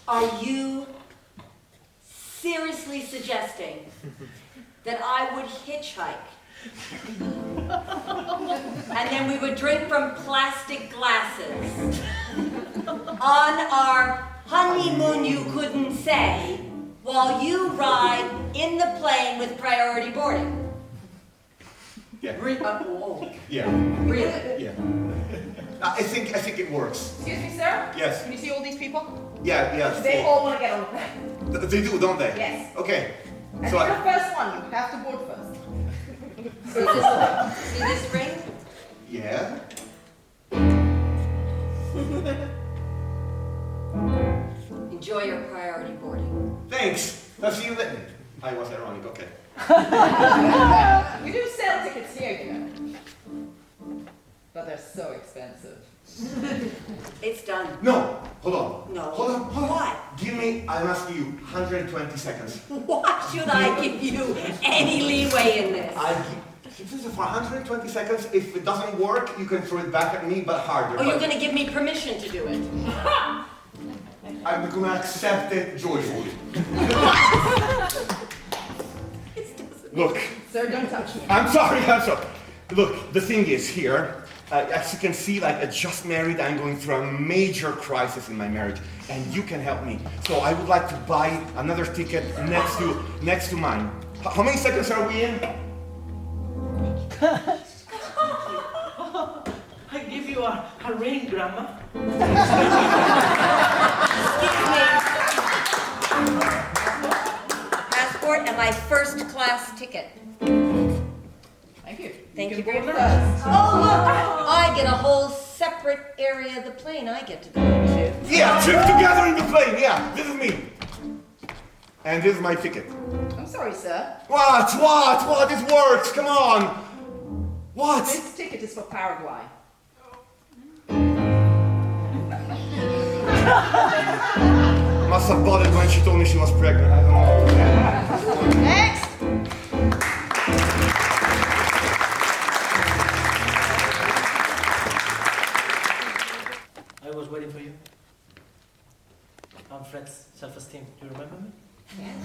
Speaker 6: Are you seriously suggesting that I would hitchhike and then we would drink from plastic glasses on our honeymoon, you couldn't say, while you ride in the plane with priority boarding?
Speaker 1: Yeah.
Speaker 6: Whoa.
Speaker 1: Yeah.
Speaker 6: Really?
Speaker 1: Yeah. I think it works.
Speaker 7: Excuse me, sir?
Speaker 1: Yes.
Speaker 7: Can you see all these people?
Speaker 1: Yeah.
Speaker 7: They all want to get on the plane.
Speaker 1: They do, don't they?
Speaker 7: Yes.
Speaker 1: Okay.
Speaker 7: And
Speaker 1: So
Speaker 7: you're the first one. You have to board first.
Speaker 6: See this ring?
Speaker 1: yeah.
Speaker 6: Enjoy your priority boarding.
Speaker 1: Thanks. I'll see you later. I was ironic. Okay.
Speaker 7: We do sell tickets here, you know. But they're so expensive.
Speaker 6: It's done.
Speaker 1: No. Hold on.
Speaker 6: No.
Speaker 1: Hold on.
Speaker 6: What?
Speaker 1: Give me. I'm asking you. 120 seconds.
Speaker 6: Why should I give you any leeway in this?
Speaker 1: This is for 120 seconds. If it doesn't work, you can throw it back at me, but harder.
Speaker 6: Oh, you're gonna give me permission to do it?
Speaker 1: I'm gonna accept it joyfully. Look.
Speaker 7: Sir, don't touch me.
Speaker 1: I'm sorry. Look, the thing is here, as you can see, like I just married, I'm going through a major crisis in my marriage, and you can help me. So I would like to buy another ticket next to mine. How many seconds are we in?
Speaker 4: I give you a ring, Grandma.
Speaker 6: Excuse me. Passport and my first class ticket.
Speaker 7: Thank you.
Speaker 6: Thank you
Speaker 7: can
Speaker 6: very
Speaker 7: board
Speaker 6: much.
Speaker 7: first.
Speaker 6: Oh, look! I get a whole separate area of the plane I get to go into.
Speaker 1: Yeah, together in the plane. Yeah, this is me. And this is my ticket.
Speaker 7: I'm sorry, sir.
Speaker 1: What? This works. Come on. What?
Speaker 7: This ticket is for Paraguay.
Speaker 1: Must have bought it when she told me she was pregnant. I don't know.
Speaker 7: Next!
Speaker 4: Fred's self-esteem. Do you remember me?
Speaker 6: Yes.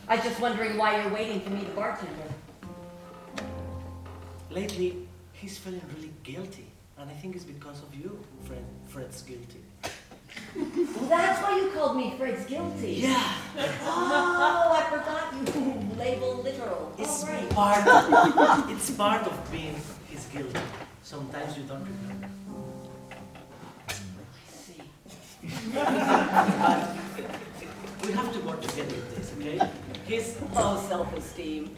Speaker 6: I was just wondering why you're waiting to meet the bartender.
Speaker 4: Lately, he's feeling really guilty. And I think it's because of you, Fred's guilty.
Speaker 6: That's why you called me Fred's guilty.
Speaker 4: Yeah.
Speaker 6: Oh, I forgot you label literal.
Speaker 4: It's
Speaker 6: All right.
Speaker 4: it's part of being his guilty. Sometimes you don't remember.
Speaker 6: I see.
Speaker 4: But we have to work together with this, okay? He's
Speaker 6: Self-esteem.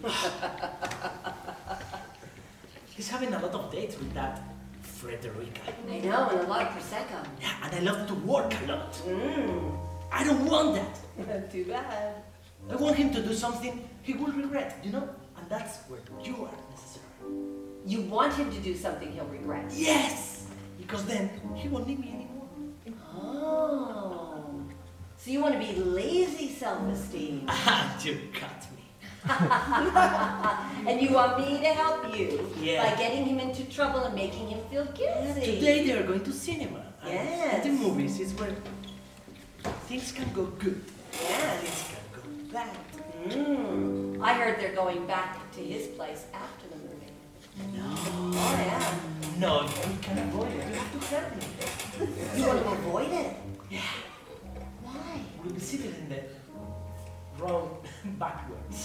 Speaker 4: he's having a lot of dates with that Frederica.
Speaker 6: I know, and a lot of Prosecco.
Speaker 4: Yeah, and I love to work a lot.
Speaker 6: Mmm.
Speaker 4: I don't want that.
Speaker 6: Too bad.
Speaker 4: I want him to do something he will regret, you know? And that's where you are necessary.
Speaker 6: You want him to do something he'll regret.
Speaker 4: Yes! Because then he won't need me anymore.
Speaker 6: Oh. So you want to be lazy self-esteem.
Speaker 4: You got me.
Speaker 6: And you want me to help you
Speaker 4: Yeah.
Speaker 6: by getting him into trouble and making him feel guilty.
Speaker 4: Today they are going to cinema. And
Speaker 6: Yes.
Speaker 4: the movies is where things can go good.
Speaker 6: Yes.
Speaker 4: Things can go bad.
Speaker 6: Mm. I heard they're going back to his place after the movie.
Speaker 4: No.
Speaker 6: Oh, yeah.
Speaker 4: No, you can avoid it. You have to tell me.
Speaker 6: You want to avoid it?
Speaker 4: Yeah.
Speaker 6: Why?
Speaker 4: We'll be sitting in the row backwards.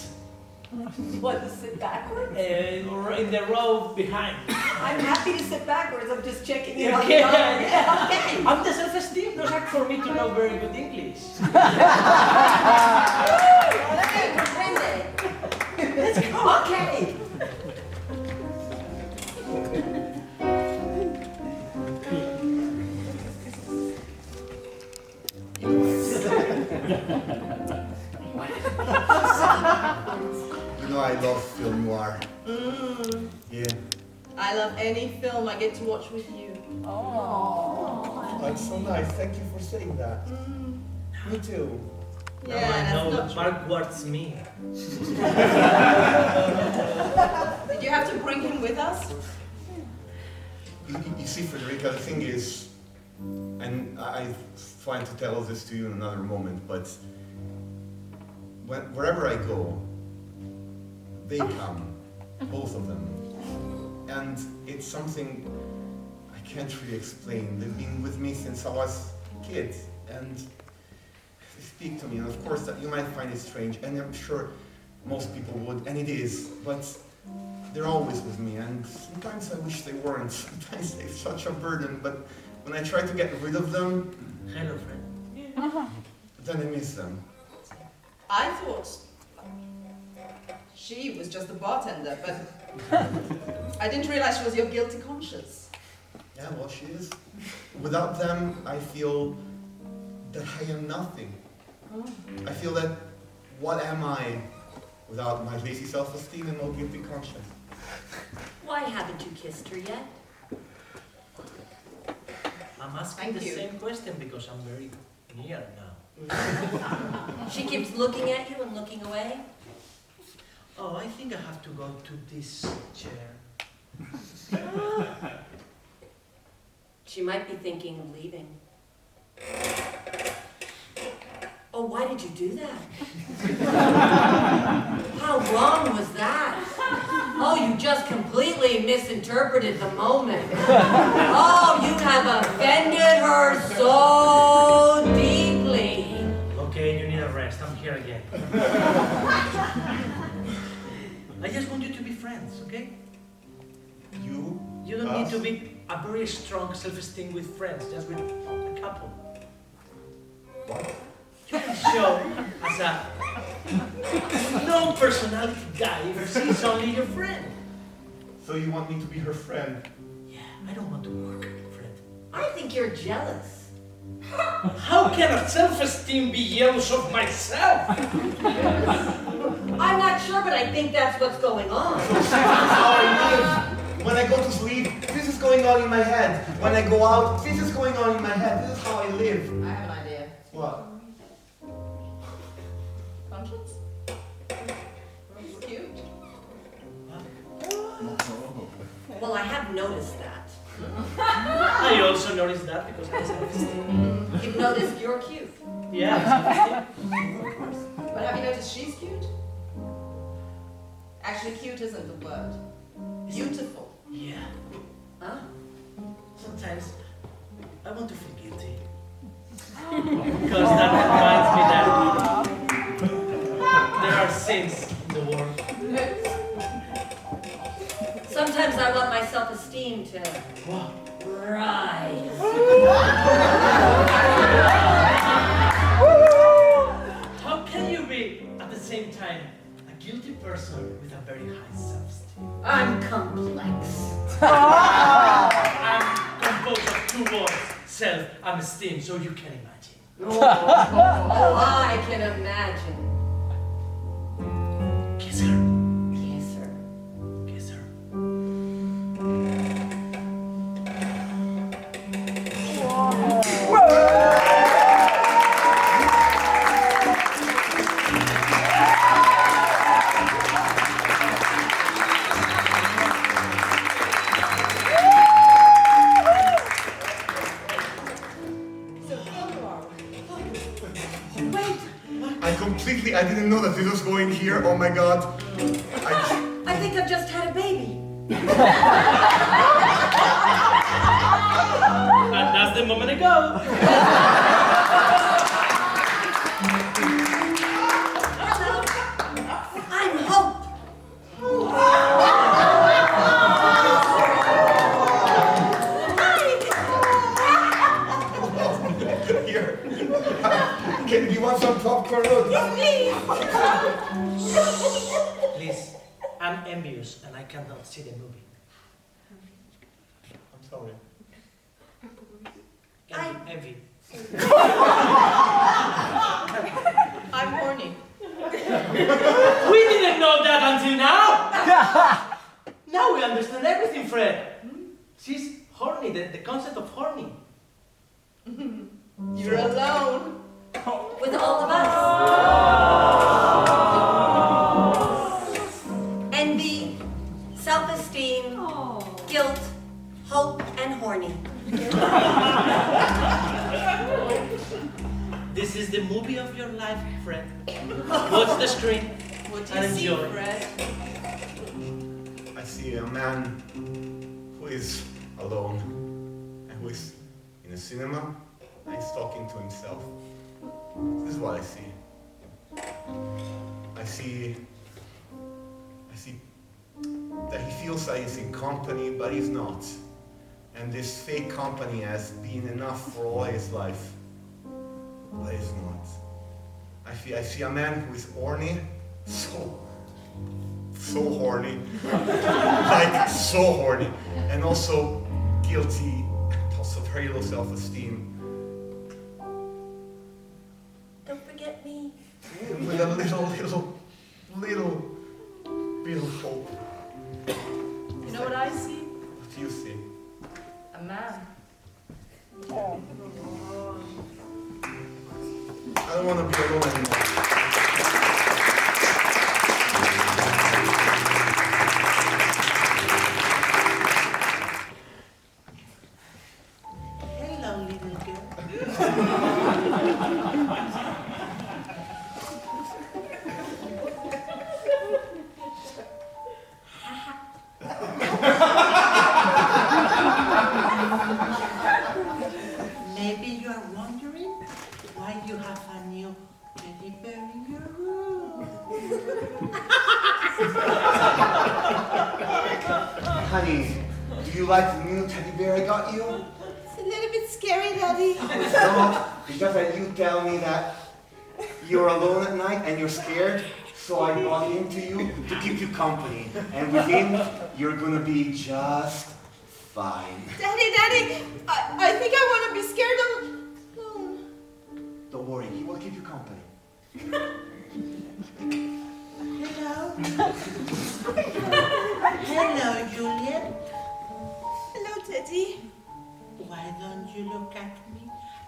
Speaker 6: You want to sit backwards?
Speaker 4: In the row behind.
Speaker 6: I'm happy to sit backwards. I'm just checking in on the
Speaker 4: Okay.
Speaker 6: other. Yeah, okay.
Speaker 4: I'm the self-esteem. Don't ask for me to know very good English.
Speaker 6: Let's go. Okay.
Speaker 1: You know I love film noir. Yeah.
Speaker 7: I love any film I get to watch with you.
Speaker 6: Oh.
Speaker 1: That's so nice. Thank you for saying that. Me too.
Speaker 7: Yeah,
Speaker 4: Now I know
Speaker 7: that's not true.
Speaker 4: backwards me.
Speaker 7: Did you have to bring him with us?
Speaker 1: You see, Frederica, the thing is, and I plan to tell this to you in another moment, but wherever I go, they come, both of them. And it's something I can't really explain. They've been with me since I was a kid, and they speak to me, and of course that you might find it strange, and I'm sure most people would, and it is, but they're always with me, and sometimes I wish they weren't. Sometimes they're such a burden, but when I try to get rid of them,
Speaker 4: Hello, friend.
Speaker 1: then I miss them.
Speaker 7: I thought she was just a bartender, but I didn't realize she was your guilty conscience.
Speaker 1: Yeah, well, she is. Without them, I feel that I am nothing. I feel that, what am I without my lazy self-esteem and no guilty conscience?
Speaker 6: Why haven't you kissed her yet?
Speaker 4: I'm asking
Speaker 7: Thank
Speaker 4: the
Speaker 7: you.
Speaker 4: same question because I'm very near now.
Speaker 6: She keeps looking at you and looking away.
Speaker 4: Oh, I think I have to go to this chair.
Speaker 6: She might be thinking of leaving. Oh, why did you do that? How wrong was that? Oh, you just completely misinterpreted the moment. Oh, you have offended her so deeply.
Speaker 4: Okay, you need a rest. I'm here again. I just want you to be friends, okay?
Speaker 1: You?
Speaker 4: You don't need to be a very strong self-esteem with friends, just with a couple.
Speaker 1: What?
Speaker 4: You can show as a no-personality guy if she's only your friend.
Speaker 1: So you want me to be her friend?
Speaker 4: Yeah, I don't want to work, friend.
Speaker 6: I think you're jealous.
Speaker 4: How can a self-esteem be jealous of myself?
Speaker 6: I'm not sure, but I think that's what's going on.
Speaker 1: How I live. When I go to sleep, this is going on in my head. When I go out, this is going on in my head. This is how I live.
Speaker 7: I have an idea.
Speaker 1: What?
Speaker 7: Conscience? It's cute.
Speaker 6: Well, I have noticed that.
Speaker 4: I also noticed that because I have self-esteem.
Speaker 6: You've noticed you're cute.
Speaker 4: Yeah.
Speaker 7: But have you noticed she's cute? Actually, cute isn't the word. Beautiful.
Speaker 4: Yeah.
Speaker 7: Huh?
Speaker 4: Sometimes I want to feel guilty. Because that reminds me that there are sins in the world.
Speaker 6: Sometimes I want my self-esteem to
Speaker 4: Wow.
Speaker 6: rise.
Speaker 4: How can you be at the same time a guilty person with a very high self-esteem?
Speaker 6: I'm complex.
Speaker 4: I'm composed of two words, self and esteem, so you can imagine.
Speaker 6: Oh, I can imagine.
Speaker 4: Kiss her.
Speaker 6: Kiss her.
Speaker 4: Kiss her.
Speaker 1: I didn't know that this was going here. Oh my God.
Speaker 6: I think I've just had a baby.
Speaker 4: And that's the moment to go.
Speaker 6: I'm Hope.
Speaker 1: Here. Do you want some popcorn?
Speaker 4: Please, I'm envious and I cannot see the movie.
Speaker 1: I'm sorry.
Speaker 4: Envy.
Speaker 7: I'm horny.
Speaker 4: We didn't know that until now! Now we understand everything, Fred. She's horny, the concept of horny.
Speaker 7: You're alone.
Speaker 6: With all of us. Envy, self-esteem, guilt, hope, and horny.
Speaker 4: This is the movie of your life, Fred. Watch the screen
Speaker 7: What do
Speaker 4: and
Speaker 7: you see,
Speaker 4: enjoy.
Speaker 7: Fred?
Speaker 1: I see a man who is alone and who is in a cinema and he's talking to himself. This is what I see. I see that he feels that he's in company, but he's not. And this fake company has been enough for all his life, but it's not. I see a man who is horny, so horny, like so horny, and also guilty, also very low self-esteem.
Speaker 6: Don't forget me.
Speaker 1: With a little bit of hope.
Speaker 3: You know what I see?
Speaker 1: What do you see?
Speaker 7: A man.
Speaker 1: I don't want to be alone anymore.
Speaker 8: Hello, little girl. Maybe you are wondering why you have a new teddy bear in your room.
Speaker 1: Honey, do you like the new teddy bear I got you?
Speaker 7: It's a little bit scary, Daddy.
Speaker 1: No, because then you tell me that you're alone at night and you're scared, so I brought him to you to keep you company. And with him, you're gonna be just fine.
Speaker 7: Daddy, I think I want to be scared alone.
Speaker 1: Don't worry, he will keep you company.
Speaker 8: Hello. Hello, Juliet.
Speaker 7: Hello, Teddy.
Speaker 8: Why don't you look at me?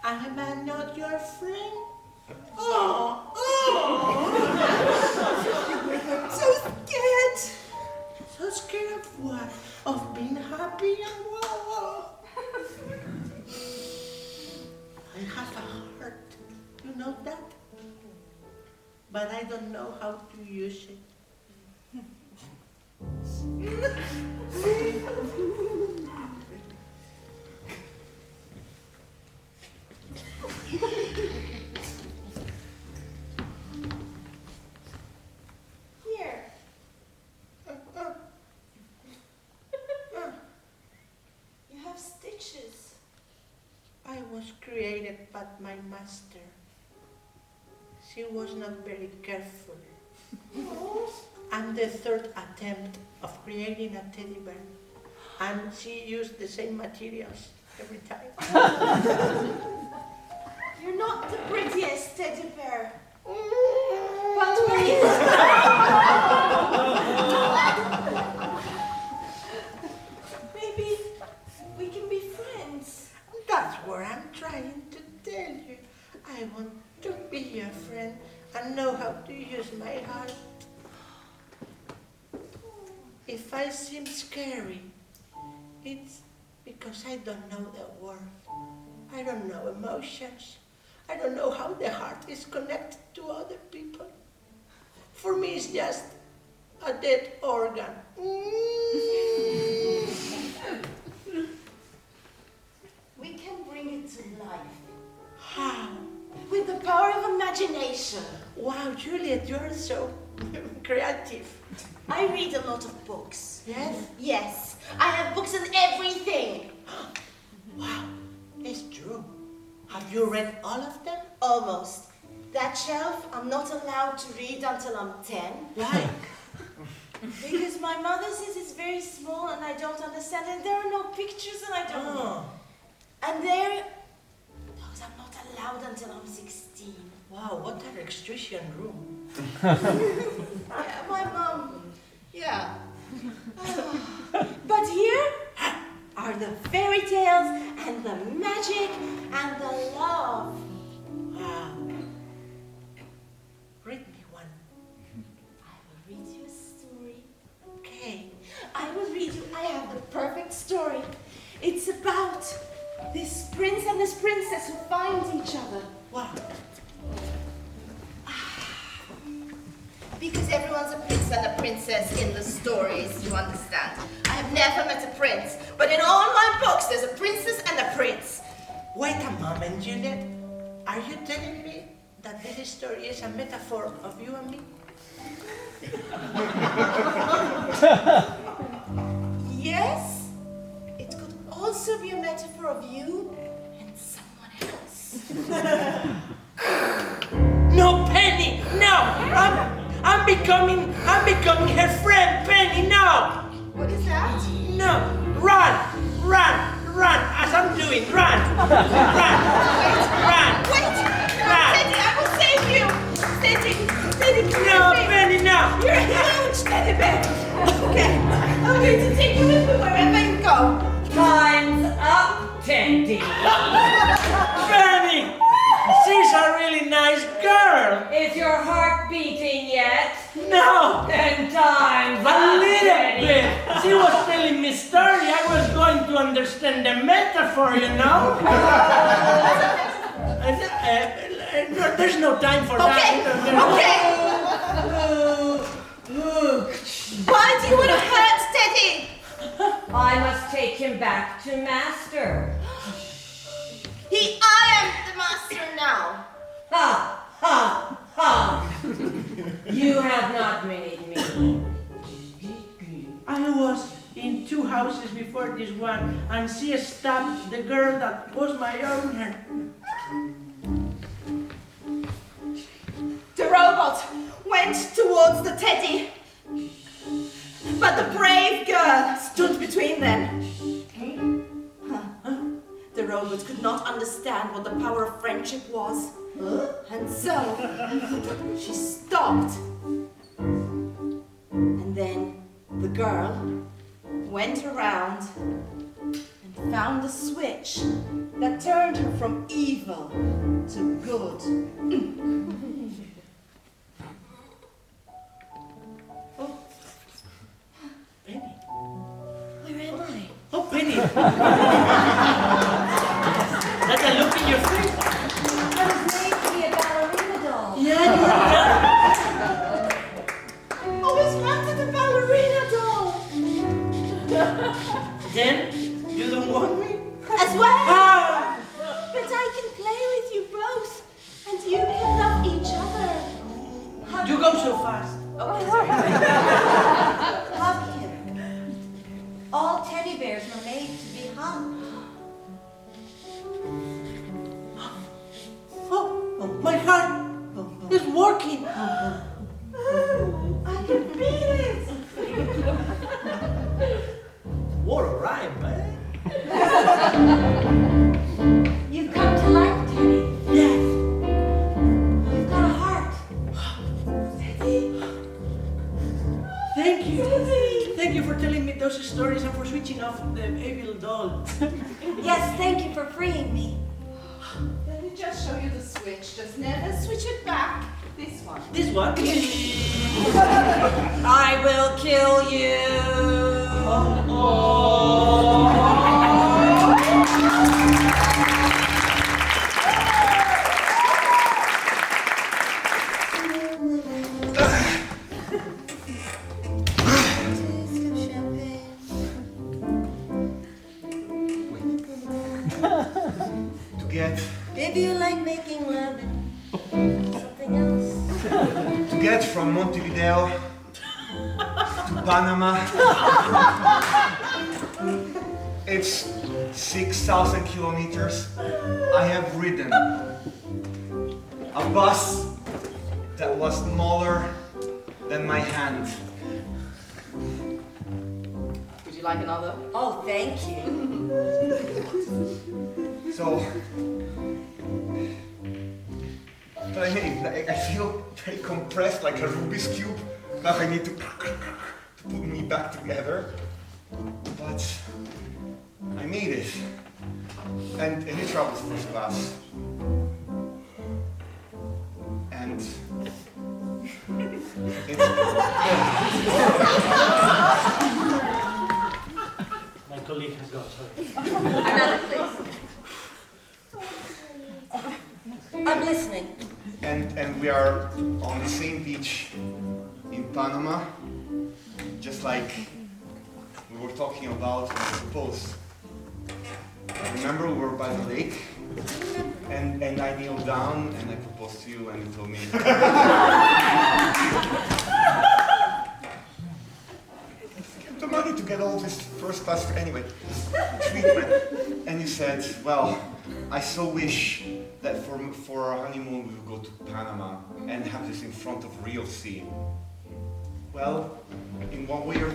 Speaker 8: Am I not your friend? Oh.
Speaker 7: I'm so scared.
Speaker 8: So scared of what? Of being happy and whoa. I have a heart. You know but I don't know how to use it.
Speaker 7: Here. You have stitches.
Speaker 8: I was created by my master. She was not very careful. I'm the third attempt of creating a teddy bear, and she used the same materials every time.
Speaker 7: You're not the prettiest teddy bear. But wait. Maybe we can be friends.
Speaker 8: That's what I'm trying to tell you. I want to be your friend and know how to use my heart. If I seem scary, it's because I don't know the world. I don't know emotions. I don't know how the heart is connected to other people. For me, it's just a dead organ.
Speaker 7: We can bring it to life.
Speaker 8: How?
Speaker 7: With the power of imagination.
Speaker 8: Wow, Juliet, you're so creative.
Speaker 7: I read a lot of books.
Speaker 8: Yes?
Speaker 7: Yes, I have books on everything.
Speaker 8: Wow, it's true. Have you read all of them?
Speaker 7: Almost. That shelf, I'm not allowed to read until I'm 10.
Speaker 8: Why?
Speaker 7: Because my mother says it's very small and I don't understand, and there are no pictures and I don't know. And those I'm not allowed until I'm 16.
Speaker 8: Wow, what an extrusion room.
Speaker 7: Yeah, my mom. Yeah. But here are the fairy tales and the magic and the love.
Speaker 8: Wow. Read me one.
Speaker 7: I will read you a story.
Speaker 8: Okay.
Speaker 7: I will read you. I have the perfect story. It's about this prince and this princess who find each other.
Speaker 8: Wow.
Speaker 7: Because everyone's a prince and a princess in the stories, you understand. I have never met a prince, but in all my books there's a princess and a prince.
Speaker 8: Wait a moment, Juliet. Are you telling me that this story is a metaphor of you and me?
Speaker 7: Yes, it could also be a metaphor of you and someone else.
Speaker 8: No, Penny, no! I'm becoming her friend, Penny, no!
Speaker 7: What is that?
Speaker 8: No, run, as I'm doing, run.
Speaker 7: Wait! Teddy, I will save you! Teddy, come
Speaker 8: No,
Speaker 7: with me.
Speaker 8: Penny, no!
Speaker 7: You're a huge teddy bear! Okay, I'm going to take you with me wherever you go.
Speaker 10: Time's up, Teddy.
Speaker 8: Penny! She's a really nice girl!
Speaker 10: Is your heart beating yet?
Speaker 8: No!
Speaker 10: Then time's
Speaker 8: A
Speaker 10: up,
Speaker 8: little
Speaker 10: Teddy.
Speaker 8: bit! She was telling me story, I was going to understand the metaphor, you know? No, there's no time for that.
Speaker 7: Why do you want to hurt Teddy?
Speaker 10: I must take him back to Master.
Speaker 7: I am the master now.
Speaker 10: Ha! Ha! Ha! You have not made me.
Speaker 8: I was in 2 houses before this one, and she stabbed the girl that was my owner.
Speaker 7: The robot went towards the teddy, but the brave girl stood between them. The robot could not understand what the power of friendship was, and so she stopped. And then the girl went around and found a switch that turned her from evil to good.
Speaker 8: Penny.
Speaker 7: Where am I?
Speaker 8: Oh, Penny. That's a look in your face.
Speaker 10: I was made to be a ballerina doll.
Speaker 8: Yeah, you are. go so fast.
Speaker 6: Okay, sorry. Hug him. All teddy bears are made to be hugged.
Speaker 8: Oh, my heart is working.
Speaker 6: I can feel it.
Speaker 4: What a rhyme, man.
Speaker 6: You've come to life, Teddy.
Speaker 8: Yes.
Speaker 6: You've got a heart.
Speaker 8: Thank you. Thank you for telling me those stories and for switching off the evil doll.
Speaker 6: Yes, thank you for freeing me.
Speaker 7: Let me just show you the switch. Just never switch it back. This one.
Speaker 8: This one?
Speaker 6: I will kill you.
Speaker 1: To get
Speaker 6: Maybe you like making love and something else.
Speaker 1: to get from Montevideo to Panama, it's 6,000 kilometers. I have ridden a bus that was smaller than my hand.
Speaker 7: Would you like another?
Speaker 6: Oh, thank you.
Speaker 1: So, but I mean, I feel very compressed, like a Rubik's Cube. Now I need to put me back together. But I made it. And it travels first class. And it's
Speaker 4: My colleague has gone, sorry.
Speaker 6: Another place. I'm listening.
Speaker 1: and we are on the same beach in Panama, just like we were talking about when I proposed. Remember, we were by the lake, and I kneeled down and I proposed to you, and you told me. The money to get all this first class, anyway, treatment. And you said, well, I so wish that for our honeymoon we would go to Panama and have this in front of Rio Sea. Well, in one way or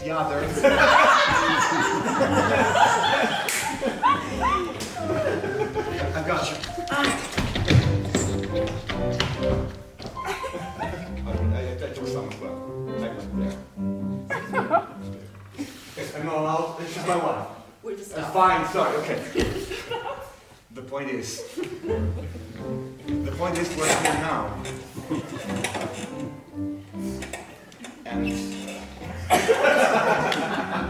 Speaker 1: the other. I got you. I took some as well. I went there. I'm not allowed. This is my wife.
Speaker 7: We're just
Speaker 1: That's fine, sorry, okay. The point is we're here now.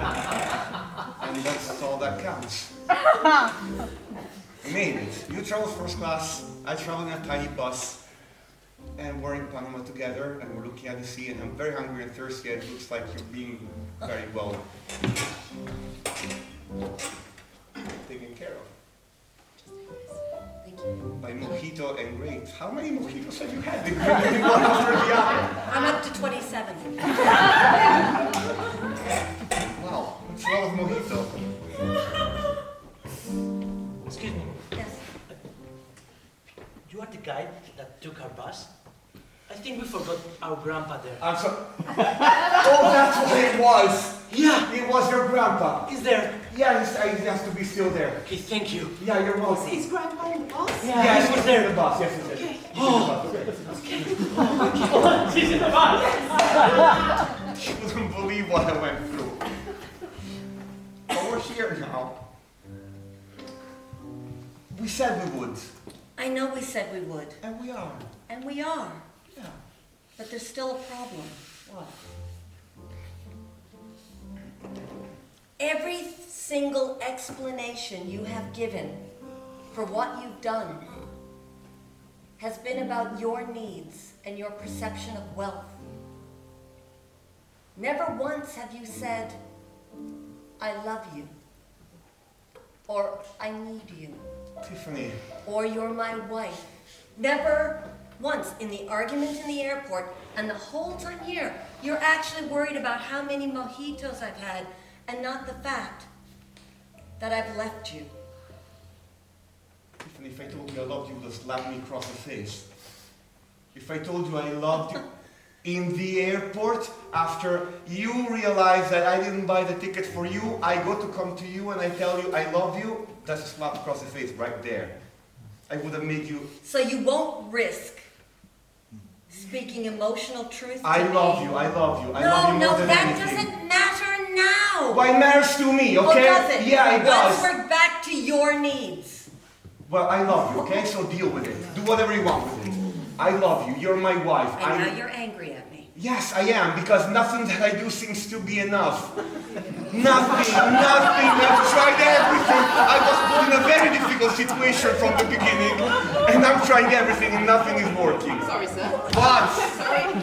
Speaker 1: And that's all that counts. We made it. You travel first class, I travel in a tiny bus, and we're in Panama together, and we're looking at the sea, and I'm very hungry and thirsty, and it looks like you're being very well taken care of.
Speaker 6: Thank you.
Speaker 1: By mojito and grapes. How many mojitos have you had? They've been one after the other.
Speaker 6: I'm up to 27.
Speaker 1: Wow, that's a lot of mojito.
Speaker 4: Excuse me,
Speaker 6: Yes.
Speaker 4: you are the guy that took our bus? I think we forgot our grandpa there.
Speaker 1: I'm sorry. Oh, that's what it was.
Speaker 4: Yeah,
Speaker 1: It was your grandpa.
Speaker 4: he's there.
Speaker 1: Yeah, he has to be still there.
Speaker 4: Okay, thank you.
Speaker 1: Yeah, you're welcome.
Speaker 7: Is Grandpa in the bus?
Speaker 1: Yeah,
Speaker 4: he was there.
Speaker 1: in the bus. Yes, yes, yes.
Speaker 4: He's in the bus.
Speaker 1: She wouldn't believe what I went through. But we're here now. We said we would,
Speaker 6: I know we said we would,
Speaker 1: and we are.
Speaker 6: and we are,
Speaker 1: Yeah.
Speaker 6: but there's still a problem.
Speaker 1: What?
Speaker 6: Every single explanation you have given for what you've done has been about your needs and your perception of wealth. Never once have you said, I love you, or I need you,
Speaker 1: Tiffany,
Speaker 6: or you're my wife. Never once in the argument in the airport, and the whole time here, you're actually worried about how many mojitos I've had, and not the fact that I've left you.
Speaker 1: Even if I told you I loved you, you'd have slapped me across the face. If I told you I loved you in the airport, after you realize that I didn't buy the ticket for you, I go to come to you and I tell you I love you, that's a slap across the face right there. I would have made you...
Speaker 6: So you won't risk speaking emotional truth to
Speaker 1: I
Speaker 6: me?
Speaker 1: love you, I love you, I love you more than anything.
Speaker 6: No, that doesn't matter now.
Speaker 1: Well, it matters to me, okay?
Speaker 6: Oh, does it?
Speaker 1: Yeah, it does.
Speaker 6: Once we're back to your needs.
Speaker 1: Well, I love you, okay? So deal with it. Do whatever you want with it. I love you, you're my wife.
Speaker 6: And now you're angry at me.
Speaker 1: Yes, I am, because nothing that I do seems to be enough. Nothing. I've tried everything. I was put in a very difficult situation from the beginning, and I'm trying everything and nothing is working.
Speaker 7: Sorry, sir.
Speaker 1: What?
Speaker 7: Sorry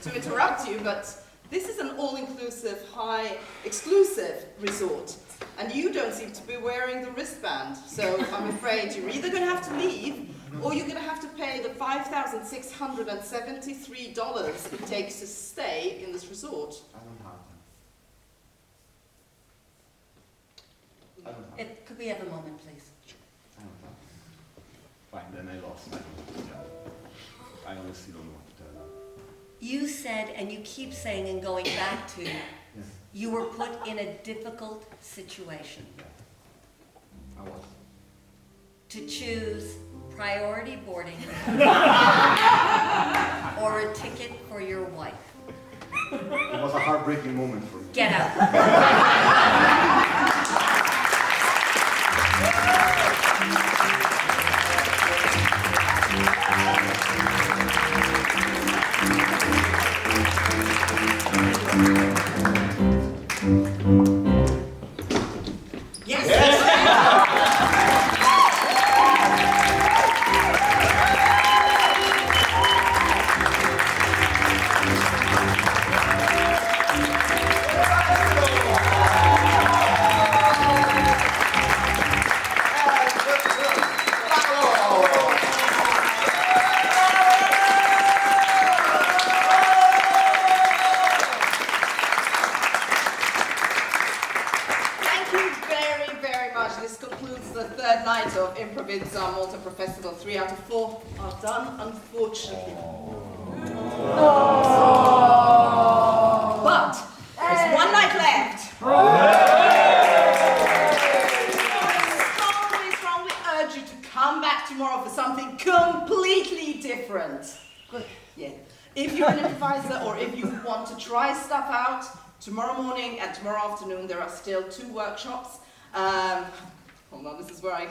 Speaker 7: to interrupt you, but this is an all-inclusive, high-exclusive resort, and you don't seem to be wearing the wristband. So I'm afraid you're either going to have to leave, or you're going to have to pay the $5,673 it takes to stay in this resort.
Speaker 1: I don't have that. I don't have that.
Speaker 6: Could we have a moment, please?
Speaker 1: I don't have that. Fine, then I lost. I honestly don't know what to tell you.
Speaker 6: You said, and you keep saying and going back to,
Speaker 1: Yes.
Speaker 6: you were put in a difficult situation.
Speaker 1: I was.
Speaker 6: To choose priority boarding or a ticket for your wife.
Speaker 1: It was a heartbreaking moment for me.
Speaker 6: Get out.
Speaker 7: This concludes the third night of Improvizza Malta Improv Festival. 3 out of 4 are done, unfortunately. But there's one night left. Strongly urge you to come back tomorrow for something completely different. Yeah. If you're an improviser or if you want to try stuff out, tomorrow morning and tomorrow afternoon there are still 2 workshops. Hold on, this is where I...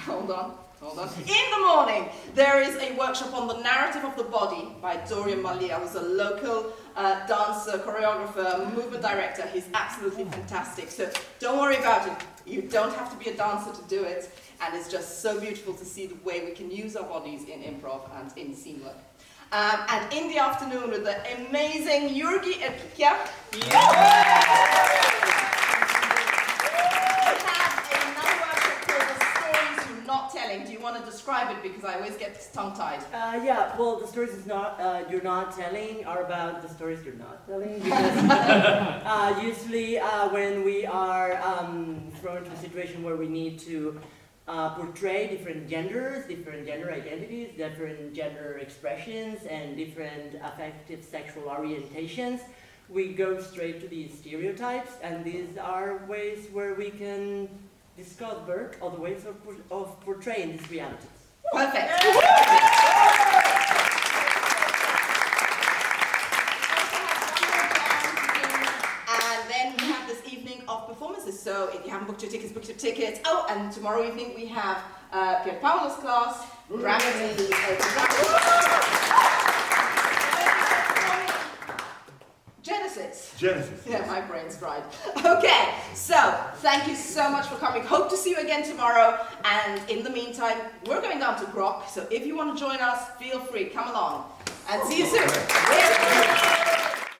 Speaker 7: Hold on. In the morning, there is a workshop on the narrative of the body by Dorian Malia, who's a local dancer, choreographer, movement director. He's absolutely fantastic. So don't worry about it. You don't have to be a dancer to do it. And it's just so beautiful to see the way we can use our bodies in improv and in scene work. And in the afternoon with the amazing Jurgi and Kikya. Do you want to describe it, because I always get tongue-tied?
Speaker 4: Yeah, well, the stories you're not telling are about the stories you're not telling, because usually when we are thrown into a situation where we need to portray different genders, different gender identities, different gender expressions, and different affective sexual orientations, we go straight to these stereotypes, and these are ways where we can discover other ways of portraying these realities.
Speaker 7: Perfect. And then we have this evening of performances. So if you haven't booked your tickets, book your tickets. Oh, and tomorrow evening we have Pierpaolo's class, Genesis. Yeah, my brain's fried. Okay, so thank you so much for coming. Hope to see you again tomorrow. And in the meantime, we're going down to Grok. So if you want to join us, feel free. Come along. And see you soon.